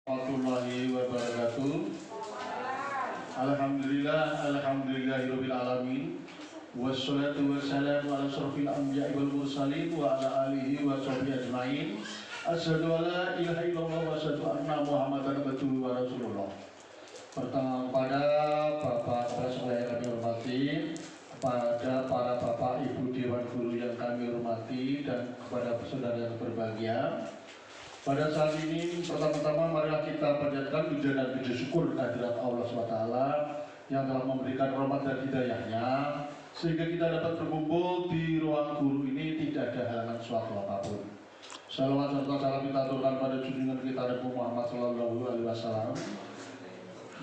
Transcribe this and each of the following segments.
Warahmatullahi wabarakatuh. Alhamdulillahirabbil alamin. Wassalatu wassalamu ala asyrofil anbiya'i wal mursalin wa ala alihi wa sahbihi ajmain. Asyhadu an la ilaha illallah wa asyhadu anna Muhammadan abduhu wa rasulullah. Pertama pada Bapak Kepala Sekolah yang kami hormati, kepada para Bapak Ibu Dewan Guru yang kami hormati, dan kepada saudara yang berbahagia. Pada saat ini, pertama-tama marilah kita panjatkan puja dan puji syukur kehadirat Allah SWT yang telah memberikan rahmat dan hidayahnya, sehingga kita dapat berkumpul di ruang guru ini tidak ada halangan suatu apapun. Salawat serta salam kita aturkan pada junjungan kita Nabi Muhammad SAW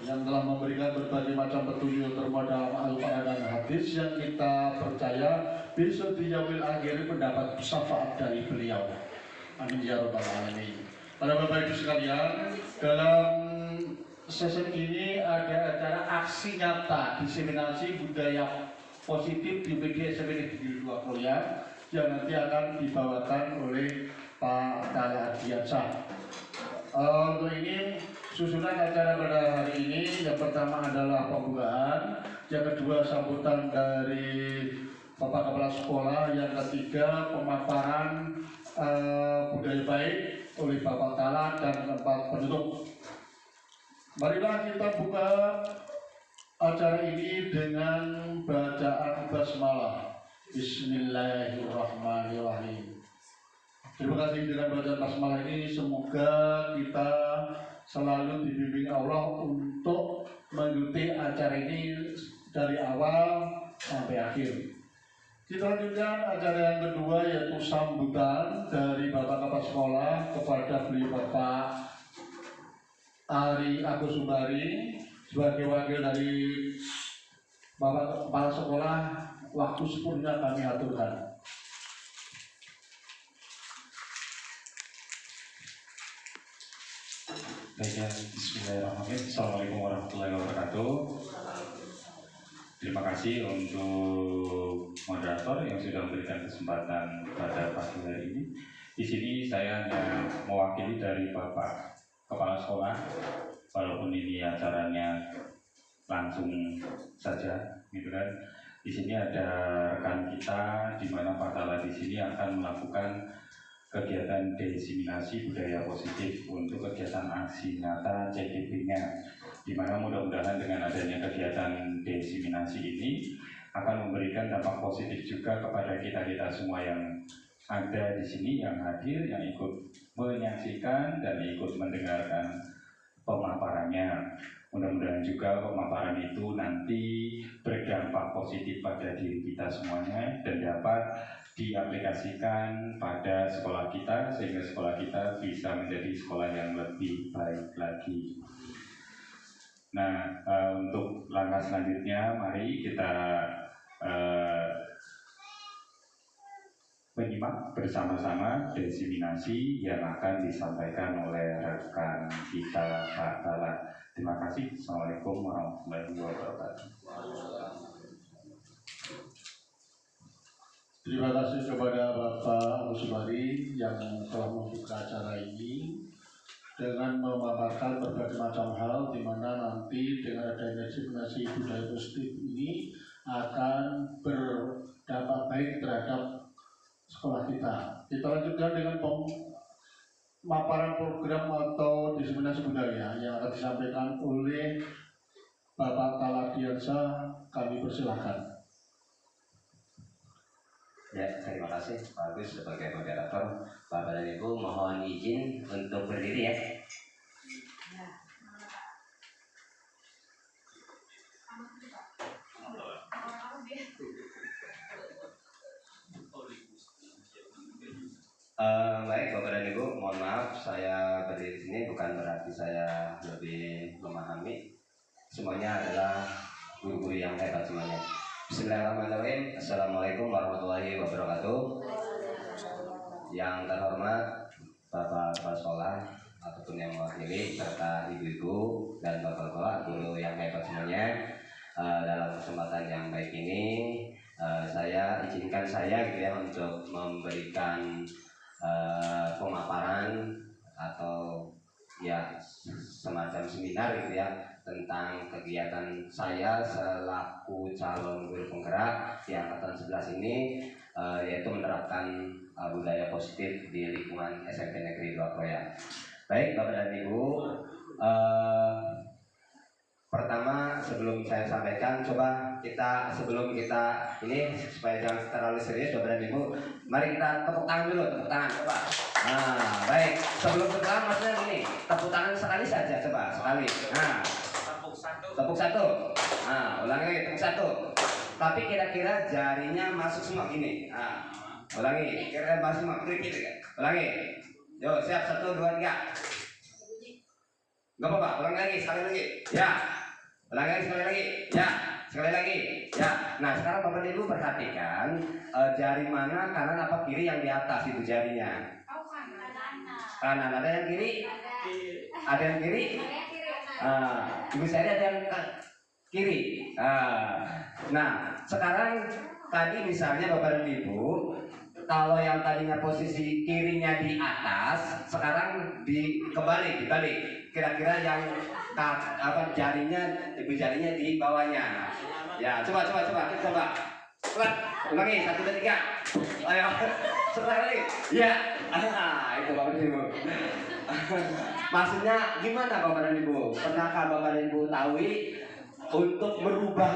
yang telah memberikan berbagai macam petunjuk terutama dalam Al-Quran dan hadis yang kita percaya besok di yaumil akhir mendapat syafaat dari beliau. Amin ya rabbal alamin. Para Bapak Ibu sekalian, dalam sesi ini ada acara aksi nyata diseminasi budaya positif di PGSMP Negeri 2 Kroya yang nanti akan dibawakan oleh Pak Tala Adiansyah. Untuk ini susunan acara pada hari ini, yang pertama adalah pembukaan, yang kedua sambutan dari Bapak Kepala Sekolah, yang ketiga pemaparan budaya baik oleh Bapak Tala, dan keempat penutup. Marilah kita buka acara ini dengan bacaan basmalah. Bismillahirrahmanirrahim. Terima kasih dengan bacaan basmalah ini, semoga kita selalu dibimbing Allah untuk mengikuti acara ini dari awal sampai akhir. Kita lanjutkan acara yang kedua, yaitu sambutan dari Bapak Kepala Sekolah kepada beliau Bapak Ari Agus Sumbari sebagai wakil dari Bapak Kepala Sekolah. Waktu sepenuhnya kami aturkan. Baiklah, bismillahirrahmanirrahim. Assalamualaikum warahmatullahi wabarakatuh. Terima kasih untuk moderator yang sudah memberikan kesempatan pada pagi hari ini. Di sini saya hanya mewakili dari Bapak Kepala Sekolah, walaupun ini acaranya langsung saja, gitu kan. Di sini ada rekan kita, di mana Pak Tala di sini akan melakukan kegiatan diseminasi budaya positif untuk kegiatan aksi nyata CDP-nya, di mana mudah-mudahan dengan adanya kegiatan diseminasi ini akan memberikan dampak positif juga kepada kita semua yang ada di sini, yang hadir, yang ikut menyaksikan dan ikut mendengarkan pemaparannya. Mudah-mudahan juga pemaparan itu nanti berdampak positif pada diri kita semuanya dan dapat diaplikasikan pada sekolah kita, sehingga sekolah kita bisa menjadi sekolah yang lebih baik lagi. Nah, untuk langkah selanjutnya, mari kita menyimak bersama-sama diseminasi yang akan disampaikan oleh rekan kita Pak Tala. Terima kasih. Assalamualaikum warahmatullahi wabarakatuh. Terima kasih kepada Bapak Agus Sumbari yang telah membuka acara ini dengan memaparkan berbagai macam hal, di mana nanti dengan adanya diseminasi budaya positif ini akan berdampak baik terhadap sekolah kita. Kita lanjutkan dengan pemaparan program atau diseminasi budaya yang akan disampaikan oleh Bapak Tala Adiansyah. Kami persilahkan. Ya, terima kasih Pak Agus sebagai moderator. Bapak dan Ibu, mohon izin untuk berdiri ya. Baik Bapak dan Ibu, mohon maaf saya berdiri di sini bukan berarti saya lebih memahami. Semuanya adalah guru-guru yang hebat semuanya. Bismillahirrahmanirrahim. Assalamualaikum warahmatullahi wabarakatuh. Yang terhormat Bapak Kepala Sekolah ataupun yang mewakili, serta ibu-ibu dan bapak-bapak guru yang hebat semuanya, dalam kesempatan yang baik ini saya izinkan gitu ya untuk memberikan pemaparan atau ya semacam seminar gitu ya tentang kegiatan saya selaku calon guru penggerak di angkatan 11 ini, yaitu menerapkan budaya positif di lingkungan SMP Negeri 2 Kroya. Baik Bapak dan Ibu, pertama sebelum saya sampaikan, sebelum kita ini supaya jangan terlalu serius Bapak dan Ibu, mari kita tepuk tangan dulu, tepuk tangan coba. Nah, baik, sebelum tepuk tangan maksudnya gini, tepuk tangan sekali saja coba, sekali. Nah, tepuk satu. Nah, ulangi lagi, tepuk satu. Tapi kira-kira jarinya masuk semua gini. Nah, ulangi, kira-kira masuk semua gitu kan. Ulangi. Yo, siap, 1, 2, 3. Gak apa-apa, ulangi lagi, sekali lagi. Ya. Ulangi lagi, sekali lagi. Ya. Sekali lagi. Ya. Nah, sekarang Bapak Ibu perhatikan jari mana kanan apa kiri yang di atas itu jarinya. Kanan. Ada yang kiri? Ada yang kiri? Ibu saya ada yang kiri. Nah, sekarang tadi misalnya Bapak dan Ibu, kalau yang tadinya posisi kirinya di atas, sekarang dibalik. Kira-kira yang jarinya, ibu jarinya di bawahnya. Ya, coba. Ulangi, 1, 2, 3. Ayo, sekali. Ya, itu Bapak dan Ibu. Maksudnya gimana Bapak dan Ibu? Pernahkah Bapak dan Ibu tahu untuk merubah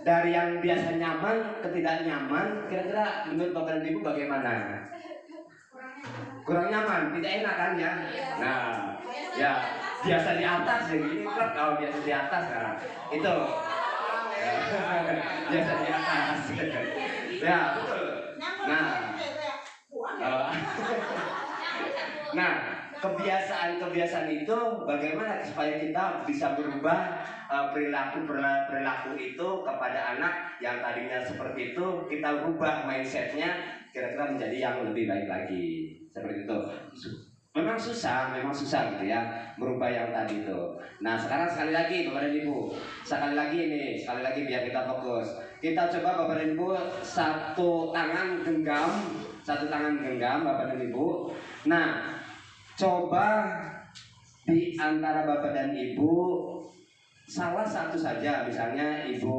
dari yang biasa nyaman ke tidak nyaman, kira-kira menurut Bapak dan Ibu bagaimana? Kurang nyaman, tidak enak kan ya? Nah, ya biasa di atas ya gini kan, kalau biasa di atas nah, itu biasa di atas. Ya betul. Nah, kebiasaan itu bagaimana supaya kita bisa berubah perilaku itu kepada anak yang tadinya seperti itu, kita rubah mindsetnya kira-kira menjadi yang lebih baik lagi seperti itu. Memang susah gitu ya merubah yang tadi itu. Nah sekarang sekali lagi Bapak dan Ibu, sekali lagi biar kita fokus. Kita coba Bapak dan Ibu satu tangan genggam Bapak dan Ibu. Nah coba di antara Bapak dan Ibu salah satu saja, misalnya Ibu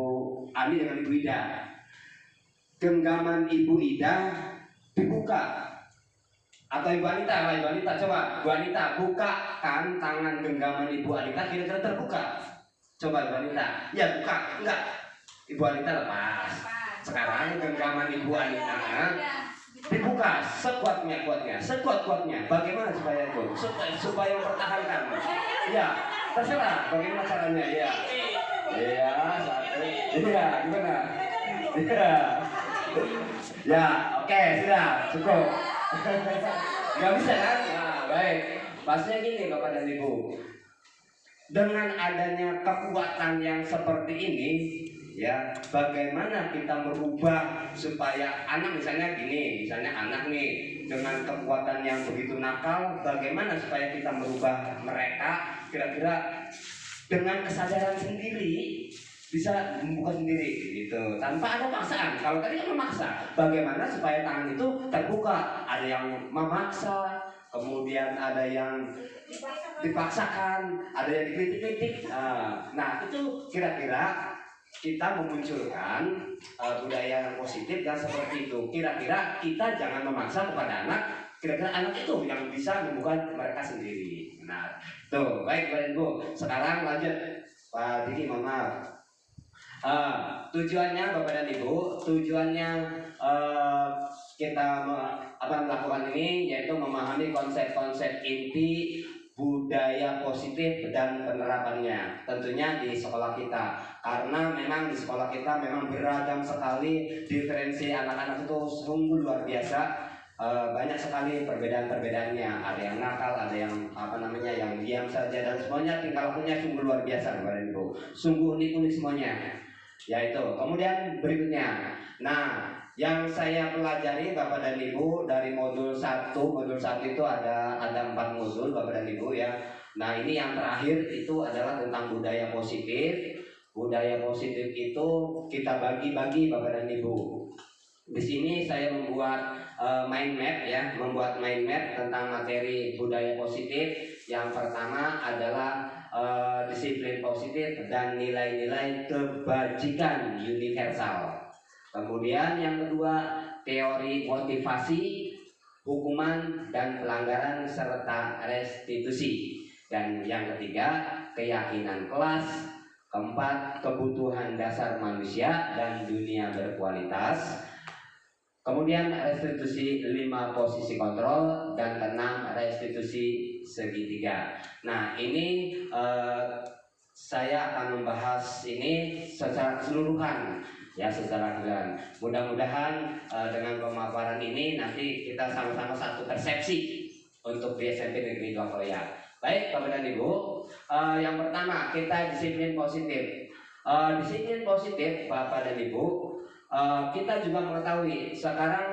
Ani dengan Ibu Ida. Genggaman Ibu Ida dibuka. Atau Ibu Anita, coba Ibu Anita bukakan tangan genggaman Ibu Anita, kira-kira terbuka. Coba Ibu Anita, ya buka, enggak. Ibu Anita lepas. Sekarang genggaman Ibu Anita dibuka sekuat-kuatnya. Bagaimana supaya itu? Supaya mempertahankan. Ya, terserah bagaimana caranya ya. Iya, satu. Iya, gimana? Iya. Ya, oke, sudah cukup. Gak bisa kan? Nah, baik. Pastinya gini Bapak dan Ibu. Dengan adanya kekuatan yang seperti ini, ya, bagaimana kita merubah supaya anak misalnya anak nih dengan kekuatan yang begitu nakal, bagaimana supaya kita merubah mereka kira-kira dengan kesadaran sendiri bisa membuka sendiri gitu tanpa ada paksaan. Kalau tadi kan memaksa, bagaimana supaya tangan itu terbuka? Ada yang memaksa, kemudian ada yang dipaksakan, ada yang dikritik-kritik. Nah itu kira-kira kita memunculkan budaya yang positif dan seperti itu. Kira-kira kita jangan memaksa kepada anak. Kira-kira anak itu yang bisa membuka mereka sendiri. Nah, tuh baik Bapak Ibu. Sekarang lanjut Pak Diki, mohon maaf. Tujuannya Bapak dan Ibu, kita melakukan ini yaitu memahami konsep-konsep inti budaya positif dan penerapannya tentunya di sekolah kita, karena memang di sekolah kita memang beragam sekali diferensi anak-anak itu sungguh luar biasa. Banyak sekali perbedaan-perbedaannya, ada yang nakal, ada yang yang diam saja, dan semuanya tingkah lakunya sungguh luar biasa Bapak dan Ibu, sungguh unik-unik semuanya. Yaitu kemudian berikutnya, nah yang saya pelajari Bapak dan Ibu dari modul 1 itu ada 4 modul Bapak dan Ibu ya. Nah ini yang terakhir itu adalah tentang budaya positif. Budaya positif itu kita bagi-bagi Bapak dan Ibu Di sini saya membuat mind map ya, membuat mind map tentang materi budaya positif. Yang pertama adalah disiplin positif dan nilai-nilai kebajikan universal. Kemudian yang kedua, teori motivasi, hukuman dan pelanggaran serta restitusi. Dan yang ketiga, keyakinan kelas. Keempat, kebutuhan dasar manusia dan dunia berkualitas. Kemudian restitusi 5 posisi kontrol, dan 6 restitusi segitiga. Nah ini saya akan membahas ini secara keseluruhan ya, secara keseluruhan. Mudah-mudahan dengan pemaparan ini nanti kita sama-sama satu persepsi untuk di SMP Negeri 2 Kroya. Baik Bapak dan Ibu, yang pertama kita disiplin positif. Disiplin positif Bapak dan Ibu, kita juga mengetahui sekarang,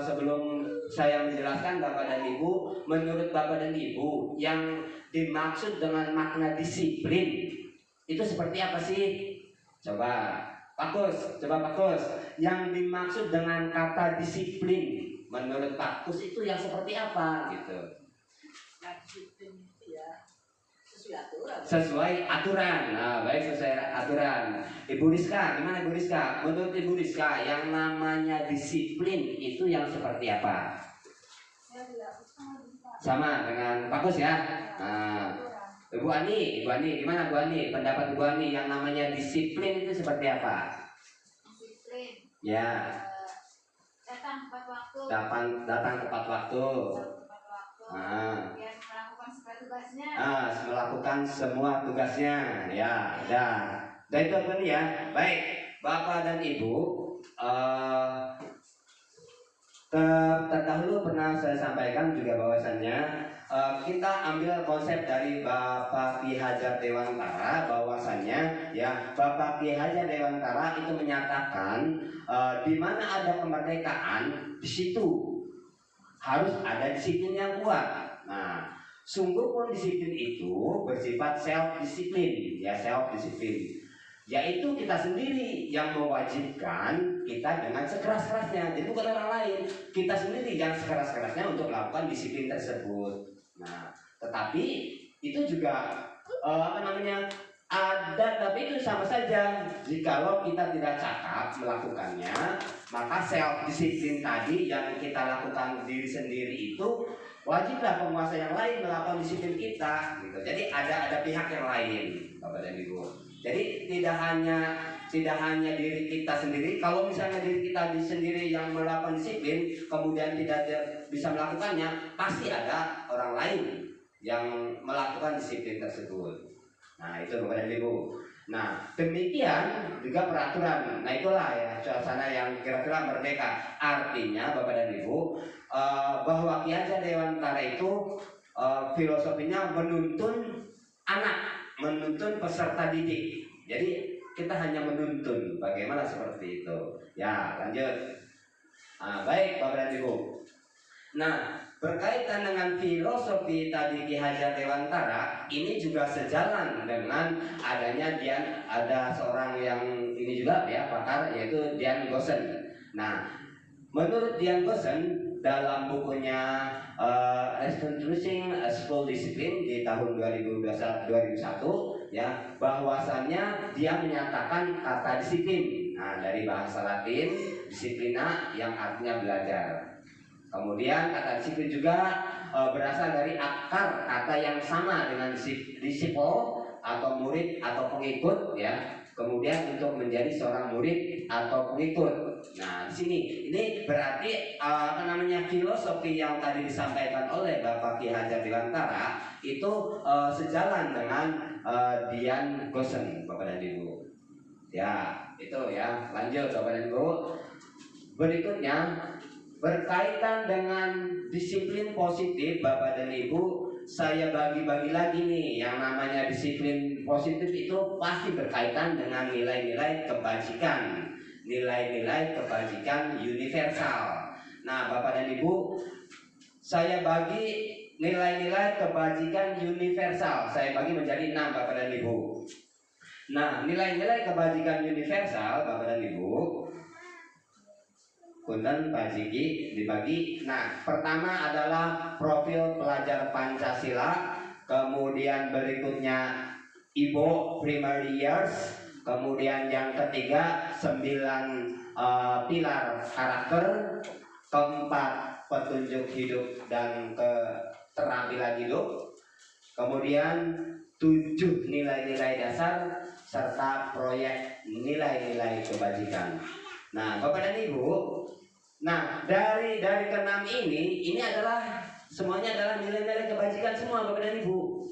sebelum saya menjelaskan Bapak dan Ibu, menurut Bapak dan Ibu yang dimaksud dengan makna disiplin itu seperti apa sih? Coba Pak Kus, yang dimaksud dengan kata disiplin menurut Pak Kus itu yang seperti apa gitu? Disiplin itu ya sesuai aturan. Sesuai aturan. Nah, baik, sesuai aturan. Ibu Rizka, gimana Ibu Rizka? Menurut Ibu Rizka, yang namanya disiplin itu yang seperti apa? Sama dengan Pak Kus ya. Nah, Ibu Ani, gimana Bu Ani? Pendapat Bu Ani yang namanya disiplin itu seperti apa? Disiplin. Ya. Datang tepat waktu. Datang tepat waktu. Nah. Kemudian melakukan semua tugasnya. Melakukan semua tugasnya. Ya, dan itu apa nih ya? Baik, Bapak dan Ibu, terdahulu pernah saya sampaikan juga bahwasannya kita ambil konsep dari Bapak Ki Hajar Dewantara, bahwasannya ya Bapak Ki Hajar Dewantara itu menyatakan di mana ada kemerdekaan di situ harus ada disiplin yang kuat. Nah, sungguh pun disiplin itu bersifat self disiplin, ya self disiplin. Yaitu kita sendiri yang mewajibkan kita dengan sekeras-kerasnya. Jadi bukan orang lain, kita sendiri yang sekeras-kerasnya untuk melakukan disiplin tersebut. Nah, tetapi itu juga ada, tapi itu sama saja. Jikalau kita tidak cakap melakukannya, maka self disiplin tadi yang kita lakukan diri sendiri itu wajiblah penguasa yang lain melakukan disiplin kita gitu. Jadi ada pihak yang lain Bapak dan Ibu. Jadi tidak hanya diri kita sendiri. Kalau misalnya diri kita sendiri yang melakukan disiplin kemudian tidak bisa melakukannya, pasti ada orang lain yang melakukan disiplin tersebut. Nah itu Bapak dan Ibu. Nah demikian juga peraturan. Nah itulah ya suasana yang kira-kira merdeka. Artinya Bapak dan Ibu, bahwa Ki Hajar Dewantara itu filosofinya menuntun anak, menuntun peserta didik. Jadi kita hanya menuntun bagaimana seperti itu. Ya lanjut. Baik Bapak dan Ibu. Nah berkaitan dengan filosofi tadi Ki Hajar Dewantara, ini juga sejalan dengan adanya ada seorang yang ini juga ya pakar, yaitu Dian Goosen. Nah menurut Dian Goosen dalam bukunya Establishing a School Discipline di tahun 2001 ya, bahwasannya dia menyatakan kata disiplin dari bahasa Latin disiplina yang artinya belajar. Kemudian kata disiplin juga berasal dari akar kata yang sama dengan disiple atau murid atau pengikut ya. Kemudian untuk menjadi seorang murid atau pengikut. Nah, di sini ini berarti filosofi yang tadi disampaikan oleh Bapak Ki Hajar Dewantara itu sejalan dengan Dian Goosen, Bapak dan Ibu. Ya, itu ya. Lanjut Bapak dan Ibu. Berikutnya berkaitan dengan disiplin positif Bapak dan Ibu, saya bagi-bagi lagi nih. Yang namanya disiplin positif itu pasti berkaitan dengan nilai-nilai kebajikan, nilai-nilai kebajikan universal. Nah Bapak dan Ibu, saya bagi nilai-nilai kebajikan universal, saya bagi menjadi 6 Bapak dan Ibu. Nah nilai-nilai kebajikan universal Bapak dan Ibu Punten Pak Jiki dibagi. Nah, pertama adalah profil pelajar Pancasila, kemudian berikutnya Ibo primary years, kemudian yang ketiga 9 pilar karakter, keempat petunjuk hidup dan keterampilan hidup, kemudian 7 nilai-nilai dasar serta proyek nilai-nilai kebajikan. Nah, Bapak dan Ibu, dari keenam ini adalah semuanya adalah nilai-nilai kebajikan semua Bapak dan Ibu.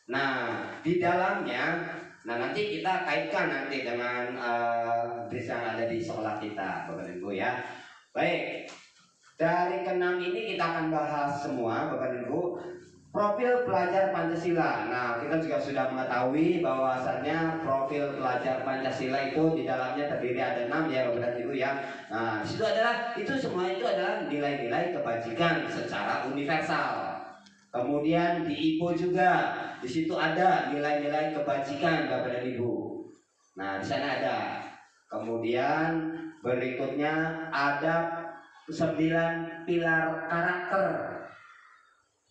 Nah, di dalamnya, nanti kita kaitkan nanti dengan yang ada di sekolah kita Bapak dan Ibu ya. Baik, dari keenam ini kita akan bahas semua Bapak dan Ibu. Profil pelajar Pancasila. Nah, kita juga sudah mengetahui bahwasannya profil pelajar Pancasila itu di dalamnya terdiri ada 6 ya Bapak dan Ibu ya. Nah, di situ semua itu adalah nilai-nilai kebajikan secara universal. Kemudian di IPO juga di situ ada nilai-nilai kebajikan Bapak dan Ibu. Nah, di sana ada. Kemudian berikutnya ada 9 pilar karakter.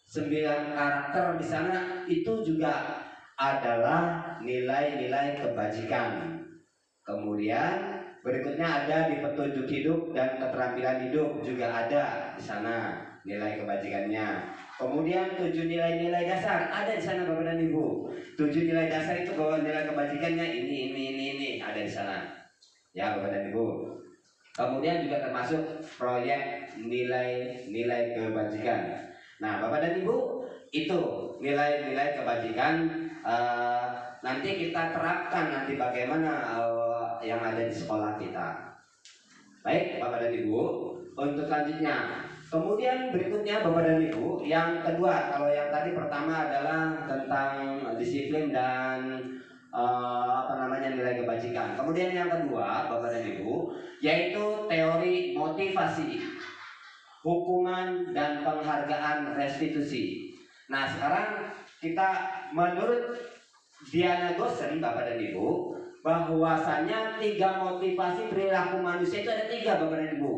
9 karakter di sana itu juga adalah nilai-nilai kebajikan. Kemudian berikutnya ada di petunjuk hidup dan keterampilan hidup juga ada di sana nilai kebajikannya. Kemudian 7 nilai-nilai dasar ada di sana Bapak dan Ibu. 7 nilai dasar itu bahwa nilai kebajikannya ini ada di sana. Ya Bapak dan Ibu. Kemudian juga termasuk proyek nilai-nilai kebajikan. Nah, Bapak dan Ibu, itu nilai-nilai kebajikan nanti kita terapkan nanti bagaimana yang ada di sekolah kita. Baik, Bapak dan Ibu, untuk selanjutnya. Kemudian berikutnya Bapak dan Ibu, yang kedua, kalau yang tadi pertama adalah tentang disiplin dan nilai kebajikan. Kemudian yang kedua, Bapak dan Ibu, yaitu teori motivasi, hukuman dan penghargaan restitusi. Nah, sekarang kita menurut Diana Gosen, Bapak dan Ibu, bahwasanya 3 motivasi perilaku manusia itu ada 3 Bapak dan Ibu.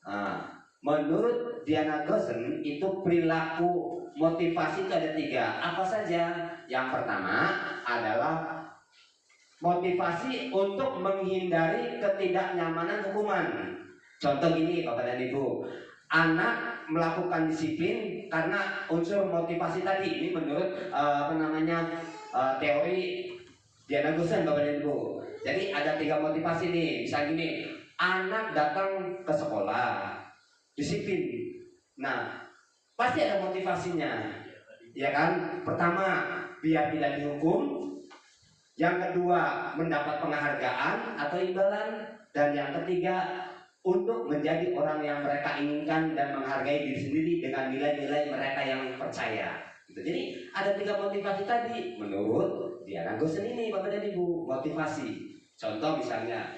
Nah, menurut Diana Gosen itu perilaku motivasi itu ada 3. Apa saja? Yang pertama adalah motivasi untuk menghindari ketidaknyamanan hukuman. Contoh gini Bapak dan Ibu, anak melakukan disiplin karena unsur motivasi tadi. Ini menurut teori Diana Gosen Bapak dan Ibu. Jadi ada 3 motivasi nih. Misalnya gini, anak datang ke sekolah disiplin. Nah, pasti ada motivasinya, ya kan? Pertama, biar tidak dihukum. Yang kedua, mendapat penghargaan atau imbalan. Dan yang ketiga, untuk menjadi orang yang mereka inginkan dan menghargai diri sendiri dengan nilai-nilai mereka yang percaya. Jadi ada 3 motivasi tadi menurut Diana Gosen ini Bapak dan Ibu, motivasi. Contoh misalnya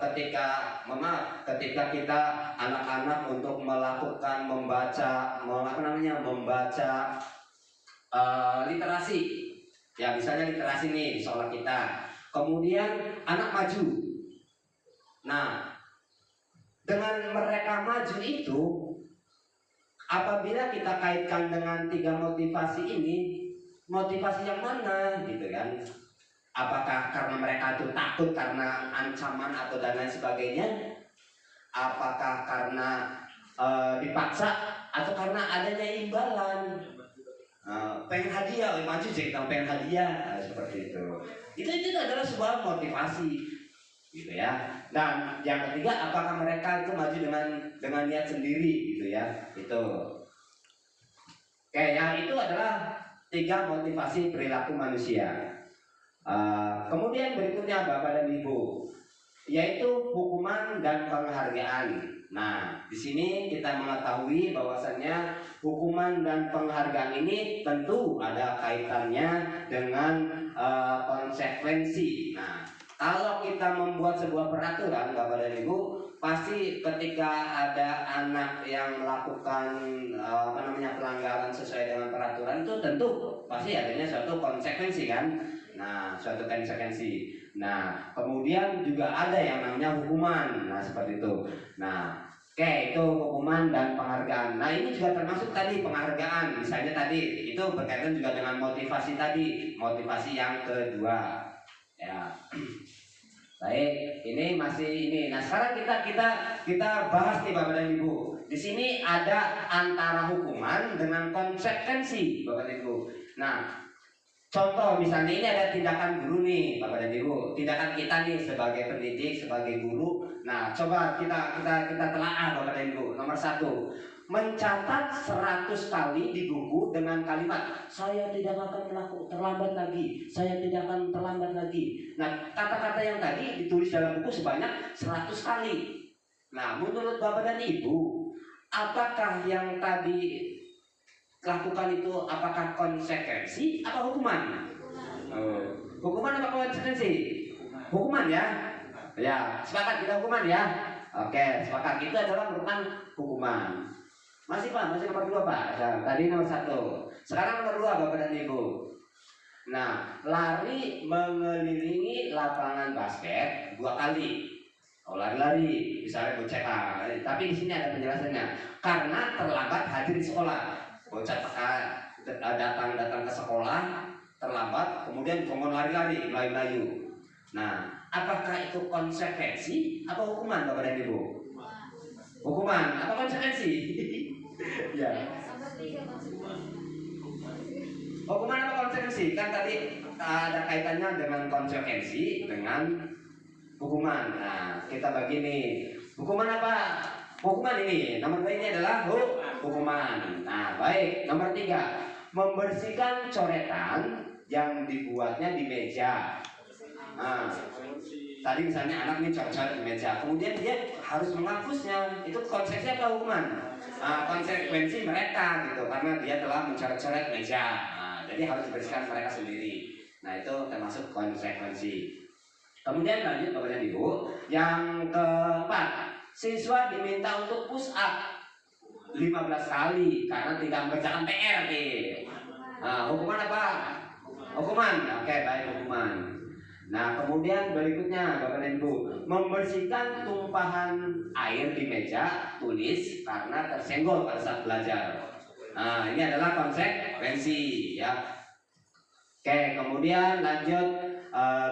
ketika kita anak-anak untuk melakukan membaca literasi. Ya misalnya literasi nih di sekolah kita. Kemudian anak maju. Nah, dengan mereka maju itu, apabila kita kaitkan dengan 3 motivasi ini, motivasi yang mana gitu kan? Apakah karena mereka itu takut karena ancaman atau dan lain sebagainya? Apakah karena dipaksa atau karena adanya imbalan? Pengen hadiah, maju jadi pengen hadiah, seperti itu. Itu adalah sebuah motivasi. Gitu ya. Dan yang ketiga, apakah mereka itu maju dengan niat sendiri gitu ya. Itu. Oke, ya itu adalah 3 motivasi perilaku manusia. Kemudian berikutnya Bapak dan Ibu, yaitu hukuman dan penghargaan. Nah, di sini kita mengetahui bahwasannya hukuman dan penghargaan ini tentu ada kaitannya dengan konsekuensi. Nah, kalau kita membuat sebuah peraturan Bapak dan Ibu, pasti ketika ada anak yang melakukan pelanggaran sesuai dengan peraturan itu tentu pasti adanya suatu konsekuensi kan. Nah, suatu konsekuensi. Nah, kemudian juga ada yang namanya hukuman. Nah, seperti itu. Nah, oke, itu hukuman dan penghargaan. Nah, ini juga termasuk tadi penghargaan. Misalnya tadi itu berkaitan juga dengan motivasi tadi, motivasi yang kedua. Ya. Baik, ini masih ini. Nah, sekarang kita bahas nih Bapak dan Ibu. Di sini ada antara hukuman dengan konsekuensi, Bapak dan Ibu. Nah, contoh misalnya ini ada tindakan guru nih, Bapak dan Ibu. Tindakan kita nih sebagai pendidik, sebagai guru. Nah, coba kita telaah Bapak dan Ibu. Nomor 1, mencatat 100 kali di buku dengan kalimat saya tidak akan terlambat lagi, saya tidak akan terlambat lagi. Nah, kata-kata yang tadi ditulis dalam buku sebanyak 100 kali. Nah, menurut Bapak dan Ibu, apakah yang tadi lakukan itu apakah konsekuensi atau hukuman? Hukuman apa konsekuensi? Hukuman ya. Ya, sepakat kita hukuman ya. Oke, sepakat itu adalah merupakan hukuman. Masih Pak, masih nomor 2 Pak. Nah, tadi nomor 1. Sekarang nomor 2 Bapak dan Ibu. Nah, lari mengelilingi lapangan basket 2 kali. Oh, lari-lari, misalnya bocah. Tapi di sini ada penjelasannya. Karena terlambat hadir di sekolah. Bocah datang ke sekolah terlambat, kemudian ngomong lari-lari, melayu-layu. Nah, apakah itu konsekuensi atau hukuman Bapak dan Ibu? Hukuman atau konsekuensi? Ya. Hukuman apa konsekuensi? Kan tadi ada kaitannya dengan konsekuensi dengan hukuman. Nah, kita bagi nih. Hukuman apa? Hukuman ini. Nomor 2 ini adalah hukuman. Nah, baik. Nomor 3, membersihkan coretan yang dibuatnya di meja. Nah, tadi misalnya anak ini coret-coret di meja, kemudian dia harus menghapusnya. Itu konsekuensi apa hukuman? Konsekuensi mereka gitu, karena dia telah mencoret-coret meja. Nah, jadi harus dibersihkan mereka sendiri. Nah, itu termasuk konsekuensi. Kemudian lanjut Bapak dan Ibu, yang keempat, siswa diminta untuk push up 15 kali karena tidak mengerjakan PR nih. Nah, hukuman apa? Hukuman. Oke, baik, hukuman. Nah, kemudian berikutnya Bapak dan Ibu, membersihkan tumpahan air di meja tulis karena tersenggol pada saat belajar. Nah, ini adalah konsekuensi ya. Oke, kemudian lanjut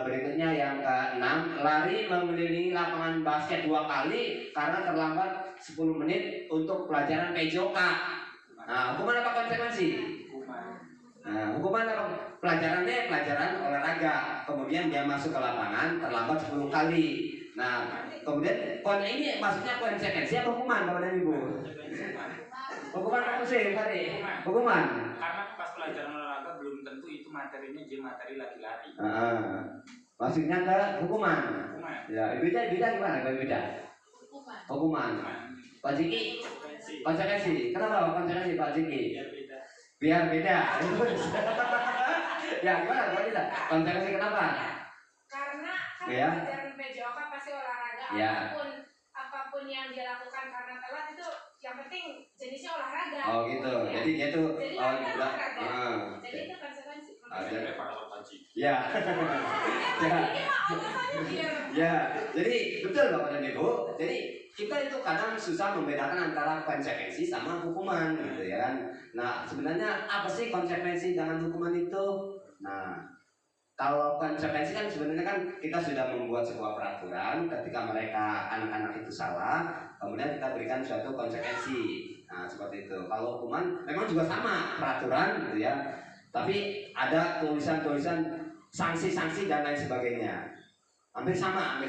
berikutnya yang ke-6, lari mengelilingi lapangan basket 2 kali karena terlambat 10 menit untuk pelajaran PJOK. Nah, hukuman apa konsekuensi? Nah, hukuman apa? Pelajarannya pelajaran olahraga, kemudian dia masuk ke lapangan terlambat 10 kali. Nah, kemudian ini maksudnya konsekuensi apa hukuman Bapak dan Ibu? Hukuman apa sih tadi? Hukuman. Karena pas pelajaran olahraga belum tentu itu materinya jadi materi lagi-lari. Maksudnya ke hukuman. Ya, beda gimana kalau beda? Hukuman. Pak Jiki, konsekuensi. Kenapa konsekuensi Pak Jiki? Biar beda. Ya, gimana Pak Jiki? Konsekuensi kenapa? Karena kan Ya. pelajaran PJOK pasti olahraga, Ya. apapun yang dia lakukan karena telat itu yang penting jenisnya olahraga. Oh gitu. Ya. Jadi dia tuh Jadi oh kan juga. olahraga. Jadi itu konsekuensi. Akhirnya Pak Haji. Ya. Ya. Ini mah alasannya biar Ya, jadi betul Bapak dan Ibu. Jadi kita itu kadang susah membedakan antara konsekuensi sama hukuman gitu ya kan. Nah, sebenarnya apa sih konsekuensi dengan hukuman itu? Nah, kalau konsekuensi kan sebenarnya kan kita sudah membuat sebuah peraturan ketika mereka anak-anak itu salah, kemudian kita berikan suatu konsekuensi. Nah, seperti itu. Kalau hukuman memang juga sama peraturan gitu ya. Tapi ada tulisan-tulisan sanksi-sanksi dan lain sebagainya. Hampir sama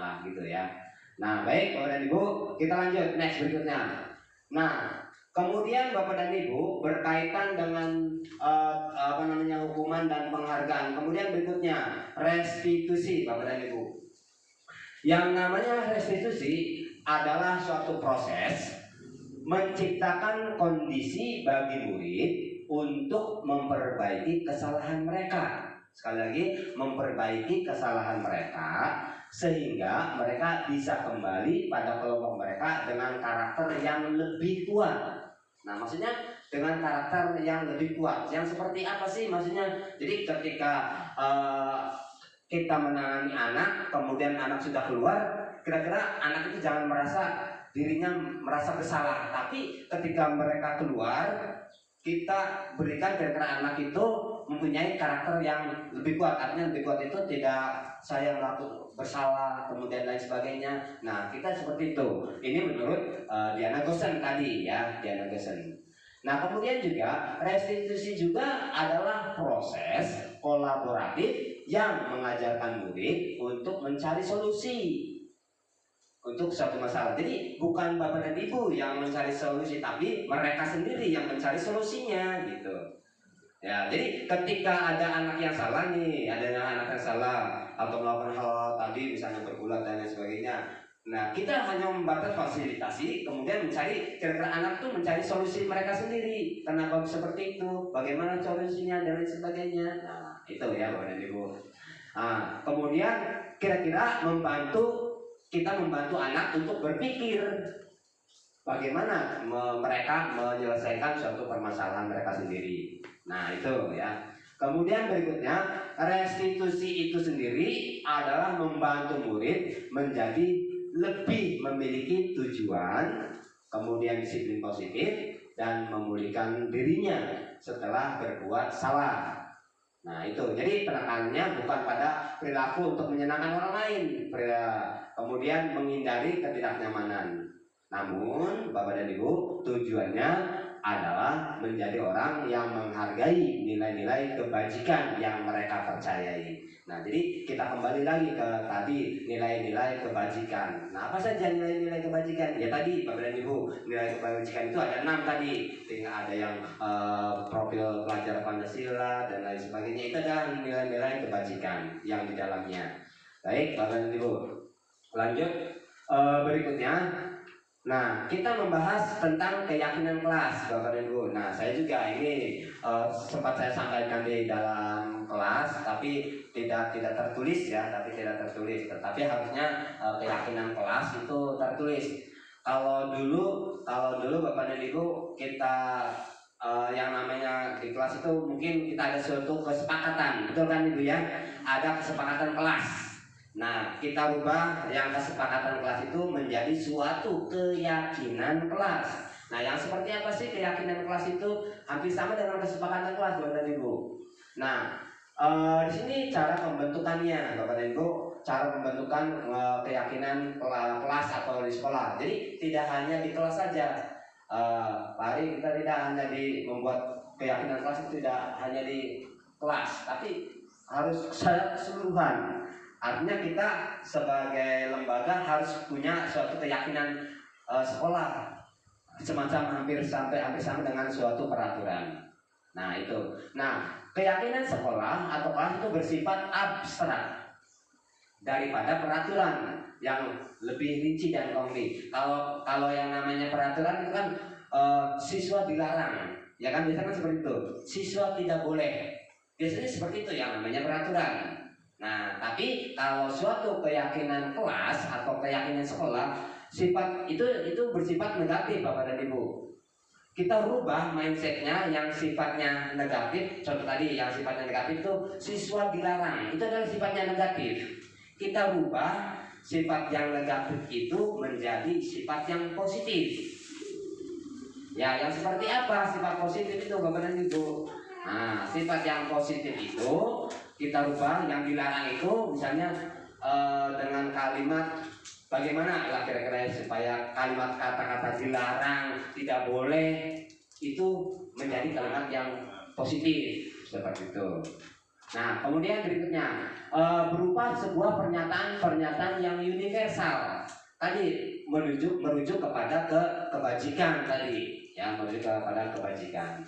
lah gitu ya. Nah, baik Bapak dan Ibu, kita lanjut next berikutnya. Nah, kemudian Bapak dan Ibu berkaitan dengan hukuman dan penghargaan. Kemudian berikutnya restitusi Bapak dan Ibu. Yang namanya restitusi adalah suatu proses menciptakan kondisi bagi murid untuk memperbaiki kesalahan mereka. Sekali lagi, memperbaiki kesalahan mereka sehingga mereka bisa kembali pada kelompok mereka dengan karakter yang lebih kuat. Nah, maksudnya dengan karakter yang lebih kuat. Yang seperti apa sih maksudnya? Jadi ketika kita menangani anak, kemudian anak sudah keluar, kira-kira anak itu jangan merasa dirinya merasa bersalah, tapi ketika mereka keluar, kita berikan kira-kira anak itu mempunyai karakter yang lebih kuat. Artinya lebih kuat itu tidak saya melakukan bersalah kemudian lain sebagainya. Nah, kita seperti itu. Ini menurut Diana Gosen tadi ya, Diana Gosen. Nah, kemudian juga restitusi juga adalah proses kolaboratif yang mengajarkan murid untuk mencari solusi untuk suatu masalah. Jadi bukan bapak dan ibu yang mencari solusi, tapi mereka sendiri yang mencari solusinya gitu. Ya, jadi ketika ada anak yang salah nih, ada anak yang salah atau melakukan hal tadi misalnya bergulat dan lain sebagainya. Nah, kita hanya membatas fasilitasi, kemudian mencari kira-kira anak tuh mencari solusi mereka sendiri. Kenapa seperti itu? Bagaimana solusinya dan lain sebagainya. Nah, itu ya Bapak dan Ibu. Nah, kemudian kira-kira kita membantu anak untuk berpikir bagaimana mereka menyelesaikan suatu permasalahan mereka sendiri. Nah, itu ya. Kemudian berikutnya, restitusi itu sendiri adalah membantu murid menjadi lebih memiliki tujuan, kemudian disiplin positif, dan memulihkan dirinya setelah berbuat salah. Nah, itu. Jadi penekanannya bukan pada perilaku untuk menyenangkan orang lain, kemudian menghindari ketidaknyamanan. Namun, Bapak dan Ibu, tujuannya adalah menjadi orang yang menghargai nilai-nilai kebajikan yang mereka percayai. Nah, jadi kita kembali lagi ke tadi nilai-nilai kebajikan. Nah, apa saja nilai-nilai kebajikan? Ya tadi Bapak dan Ibu, nilai kebajikan itu ada 6 tadi. Tinggal ada yang profil pelajar Pancasila dan lain sebagainya. Itu adalah nilai-nilai kebajikan yang di dalamnya. Baik, Bapak dan Ibu. Lanjut berikutnya. Nah, kita membahas tentang keyakinan kelas, Bapak dan Ibu. Nah, saya juga ini sempat saya sampaikan di dalam kelas, tapi tidak tertulis ya, tetapi harusnya keyakinan kelas itu tertulis. Kalau dulu Bapak dan Ibu kita yang namanya di kelas itu mungkin kita ada suatu kesepakatan, betul kan Ibu ya? Ada kesepakatan kelas. Nah, kita rubah yang kesepakatan kelas itu menjadi suatu keyakinan kelas. Nah, yang seperti apa sih keyakinan kelas itu? Hampir sama dengan kesepakatan kelas, Bapak dan Ibu. Nah, di sini cara pembentukannya, Bapak dan Ibu, cara pembentukan keyakinan kelas atau di sekolah. Jadi tidak hanya di kelas saja. Mari kita tidak hanya membuat keyakinan kelas itu tidak hanya di kelas, tapi harus secara keseluruhan. Artinya kita sebagai lembaga harus punya suatu keyakinan sekolah, semacam hampir sama dengan suatu peraturan. Nah, itu. Nah, keyakinan sekolah atau kelas itu bersifat abstrak daripada peraturan yang lebih rinci dan konkret. Kalau yang namanya peraturan itu kan siswa dilarang, ya kan, biasanya kan seperti itu. Siswa tidak boleh. Biasanya seperti itu yang namanya peraturan. Nah, tapi kalau suatu keyakinan kelas atau keyakinan sekolah, sifat itu bersifat negatif, Bapak dan Ibu. Kita rubah mindsetnya yang sifatnya negatif. Contoh tadi yang sifatnya negatif itu siswa dilarang, itu adalah sifatnya negatif. Kita rubah sifat yang negatif itu menjadi sifat yang positif. Ya, yang seperti apa sifat positif itu, Bapak dan Ibu? Nah, sifat yang positif itu kita rubah, yang dilarang itu misalnya dengan kalimat bagaimana lah kira-kira supaya kalimat kata-kata dilarang, tidak boleh itu menjadi kalimat yang positif seperti itu. Nah, kemudian berikutnya berupa sebuah pernyataan yang universal. Tadi merujuk kepada kebajikan tadi, ya, merujuk kepada kebajikan.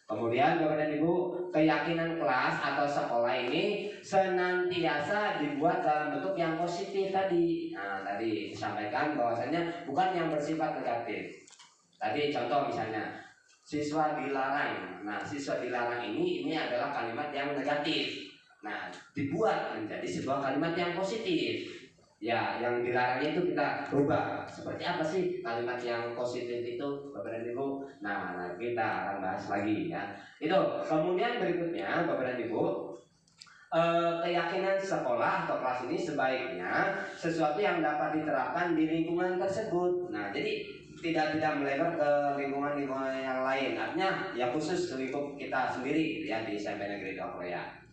Kemudian Bapak dan Ibu, keyakinan kelas atau sekolah ini senantiasa dibuat dalam bentuk yang positif tadi. Nah, tadi disampaikan bahwasanya bukan yang bersifat negatif. Tadi contoh misalnya siswa dilarang. Nah, siswa dilarang ini adalah kalimat yang negatif. Nah, dibuat menjadi sebuah kalimat yang positif. Ya, yang dilarangnya itu kita rubah. Seperti apa sih kalimat yang positif itu, Bapak dan Ibu? Nah, kita akan bahas lagi ya. Itu. Kemudian berikutnya, Bapak dan Ibu, keyakinan sekolah atau kelas ini sebaiknya sesuatu yang dapat diterapkan di lingkungan tersebut. Nah, jadi tidak melebar ke lingkungan yang lain. Artinya ya khusus lingkup kita sendiri ya di SMP Negeri Korea.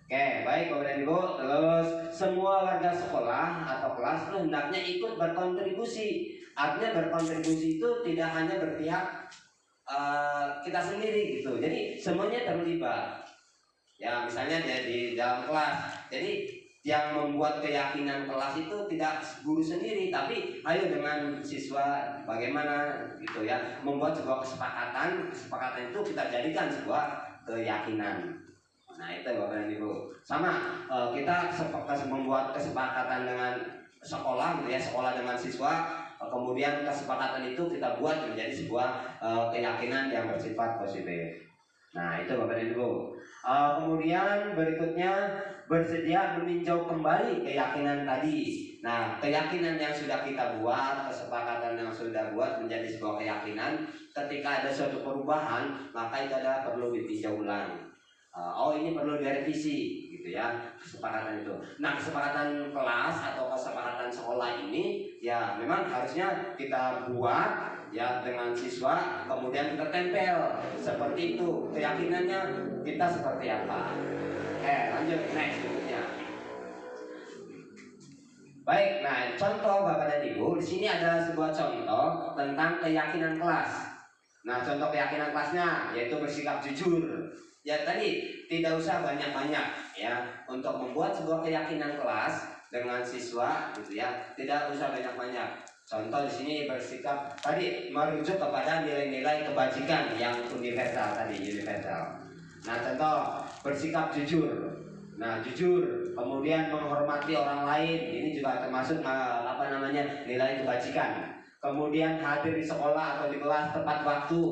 Oke, baik Bapak dan Ibu. Terus semua warga sekolah atau kelas itu hendaknya ikut berkontribusi. Artinya berkontribusi itu tidak hanya berpihak kita sendiri gitu. Jadi semuanya terlibat. Ya, misalnya di dalam kelas. Jadi yang membuat keyakinan kelas itu tidak guru sendiri, tapi ayo dengan siswa bagaimana gitu ya, membuat sebuah kesepakatan itu kita jadikan sebuah keyakinan. Nah itu Bapak dan Ibu. Sama kita membuat kesepakatan dengan sekolah gitu ya, sekolah dengan siswa, kemudian kesepakatan itu kita buat menjadi sebuah keyakinan yang bersifat positif. Nah itu Bapak dan Ibu. Kemudian berikutnya bersedia meninjau kembali keyakinan tadi. Nah keyakinan yang sudah kita buat, kesepakatan yang sudah buat menjadi sebuah keyakinan, ketika ada suatu perubahan maka itu adalah perlu ditinjau ulang. Ini perlu direvisi gitu ya kesepakatan itu. Nah kesepakatan kelas atau kesepakatan sekolah ini ya memang harusnya kita buat ya dengan siswa, kemudian kita tempel seperti itu keyakinannya kita seperti apa. Lanjut next berikutnya. Baik, nah contoh Bapak dan Ibu di sini ada sebuah contoh tentang keyakinan kelas. Nah contoh keyakinan kelasnya yaitu bersikap jujur. Ya tadi tidak usah banyak-banyak ya untuk membuat sebuah keyakinan kelas dengan siswa gitu ya, tidak usah banyak-banyak. Contoh di sini bersikap tadi merujuk kepada nilai-nilai kebajikan yang universal tadi, universal. Nah contoh bersikap jujur. Nah jujur, kemudian menghormati orang lain, ini juga termasuk nilai kebajikan. Kemudian hadir di sekolah atau di kelas tepat waktu.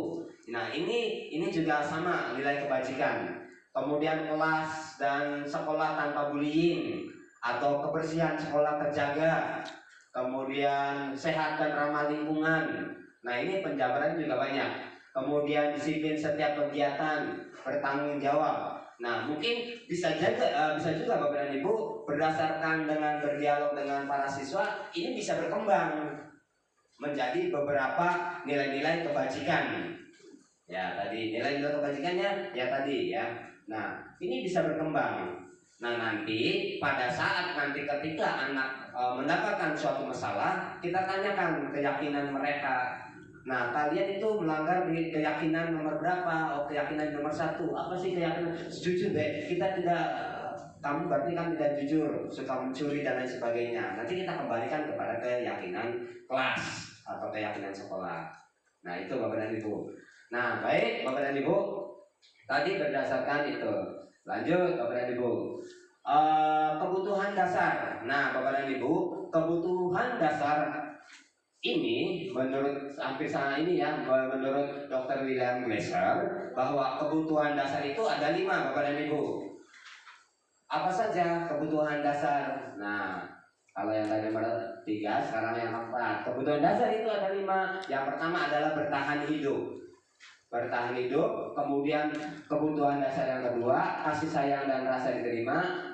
Nah ini juga sama nilai kebajikan. Kemudian kelas dan sekolah tanpa bullying atau kebersihan sekolah terjaga. Kemudian sehat dan ramah lingkungan. Nah ini penjabaran juga banyak. Kemudian disiplin setiap kegiatan, bertanggung jawab. Nah mungkin bisa juga Bapak dan Ibu berdasarkan dengan berdialog dengan para siswa ini bisa berkembang menjadi beberapa nilai-nilai kebajikan. Ya tadi nilai-nilai kebajikannya ya tadi ya. Nah ini bisa berkembang. Nah nanti pada saat ketika anak mendapatkan suatu masalah, kita tanyakan keyakinan mereka. Nah kalian itu melanggar di keyakinan nomor berapa? Keyakinan nomor 1. Apa sih keyakinan? Jujur deh, kita tidak kamu berarti kan tidak jujur, suka mencuri dan lain sebagainya. Nanti kita kembalikan kepada keyakinan kelas atau keyakinan sekolah. Nah itu Bapak dan Ibu. Nah baik Bapak dan Ibu, tadi berdasarkan itu. Lanjut Bapak dan Ibu. Kebutuhan dasar. Nah Bapak dan Ibu, kebutuhan dasar ini menurut hampir sama ini ya, menurut Dr. William Glasser bahwa kebutuhan dasar itu ada 5 Bapak dan Ibu. Apa saja kebutuhan dasar? Nah kalau yang tadi nomor 3, sekarang yang 4. Kebutuhan dasar itu ada 5. Yang pertama adalah bertahan hidup. Bertahan hidup. Kemudian kebutuhan dasar yang kedua, kasih sayang dan rasa diterima.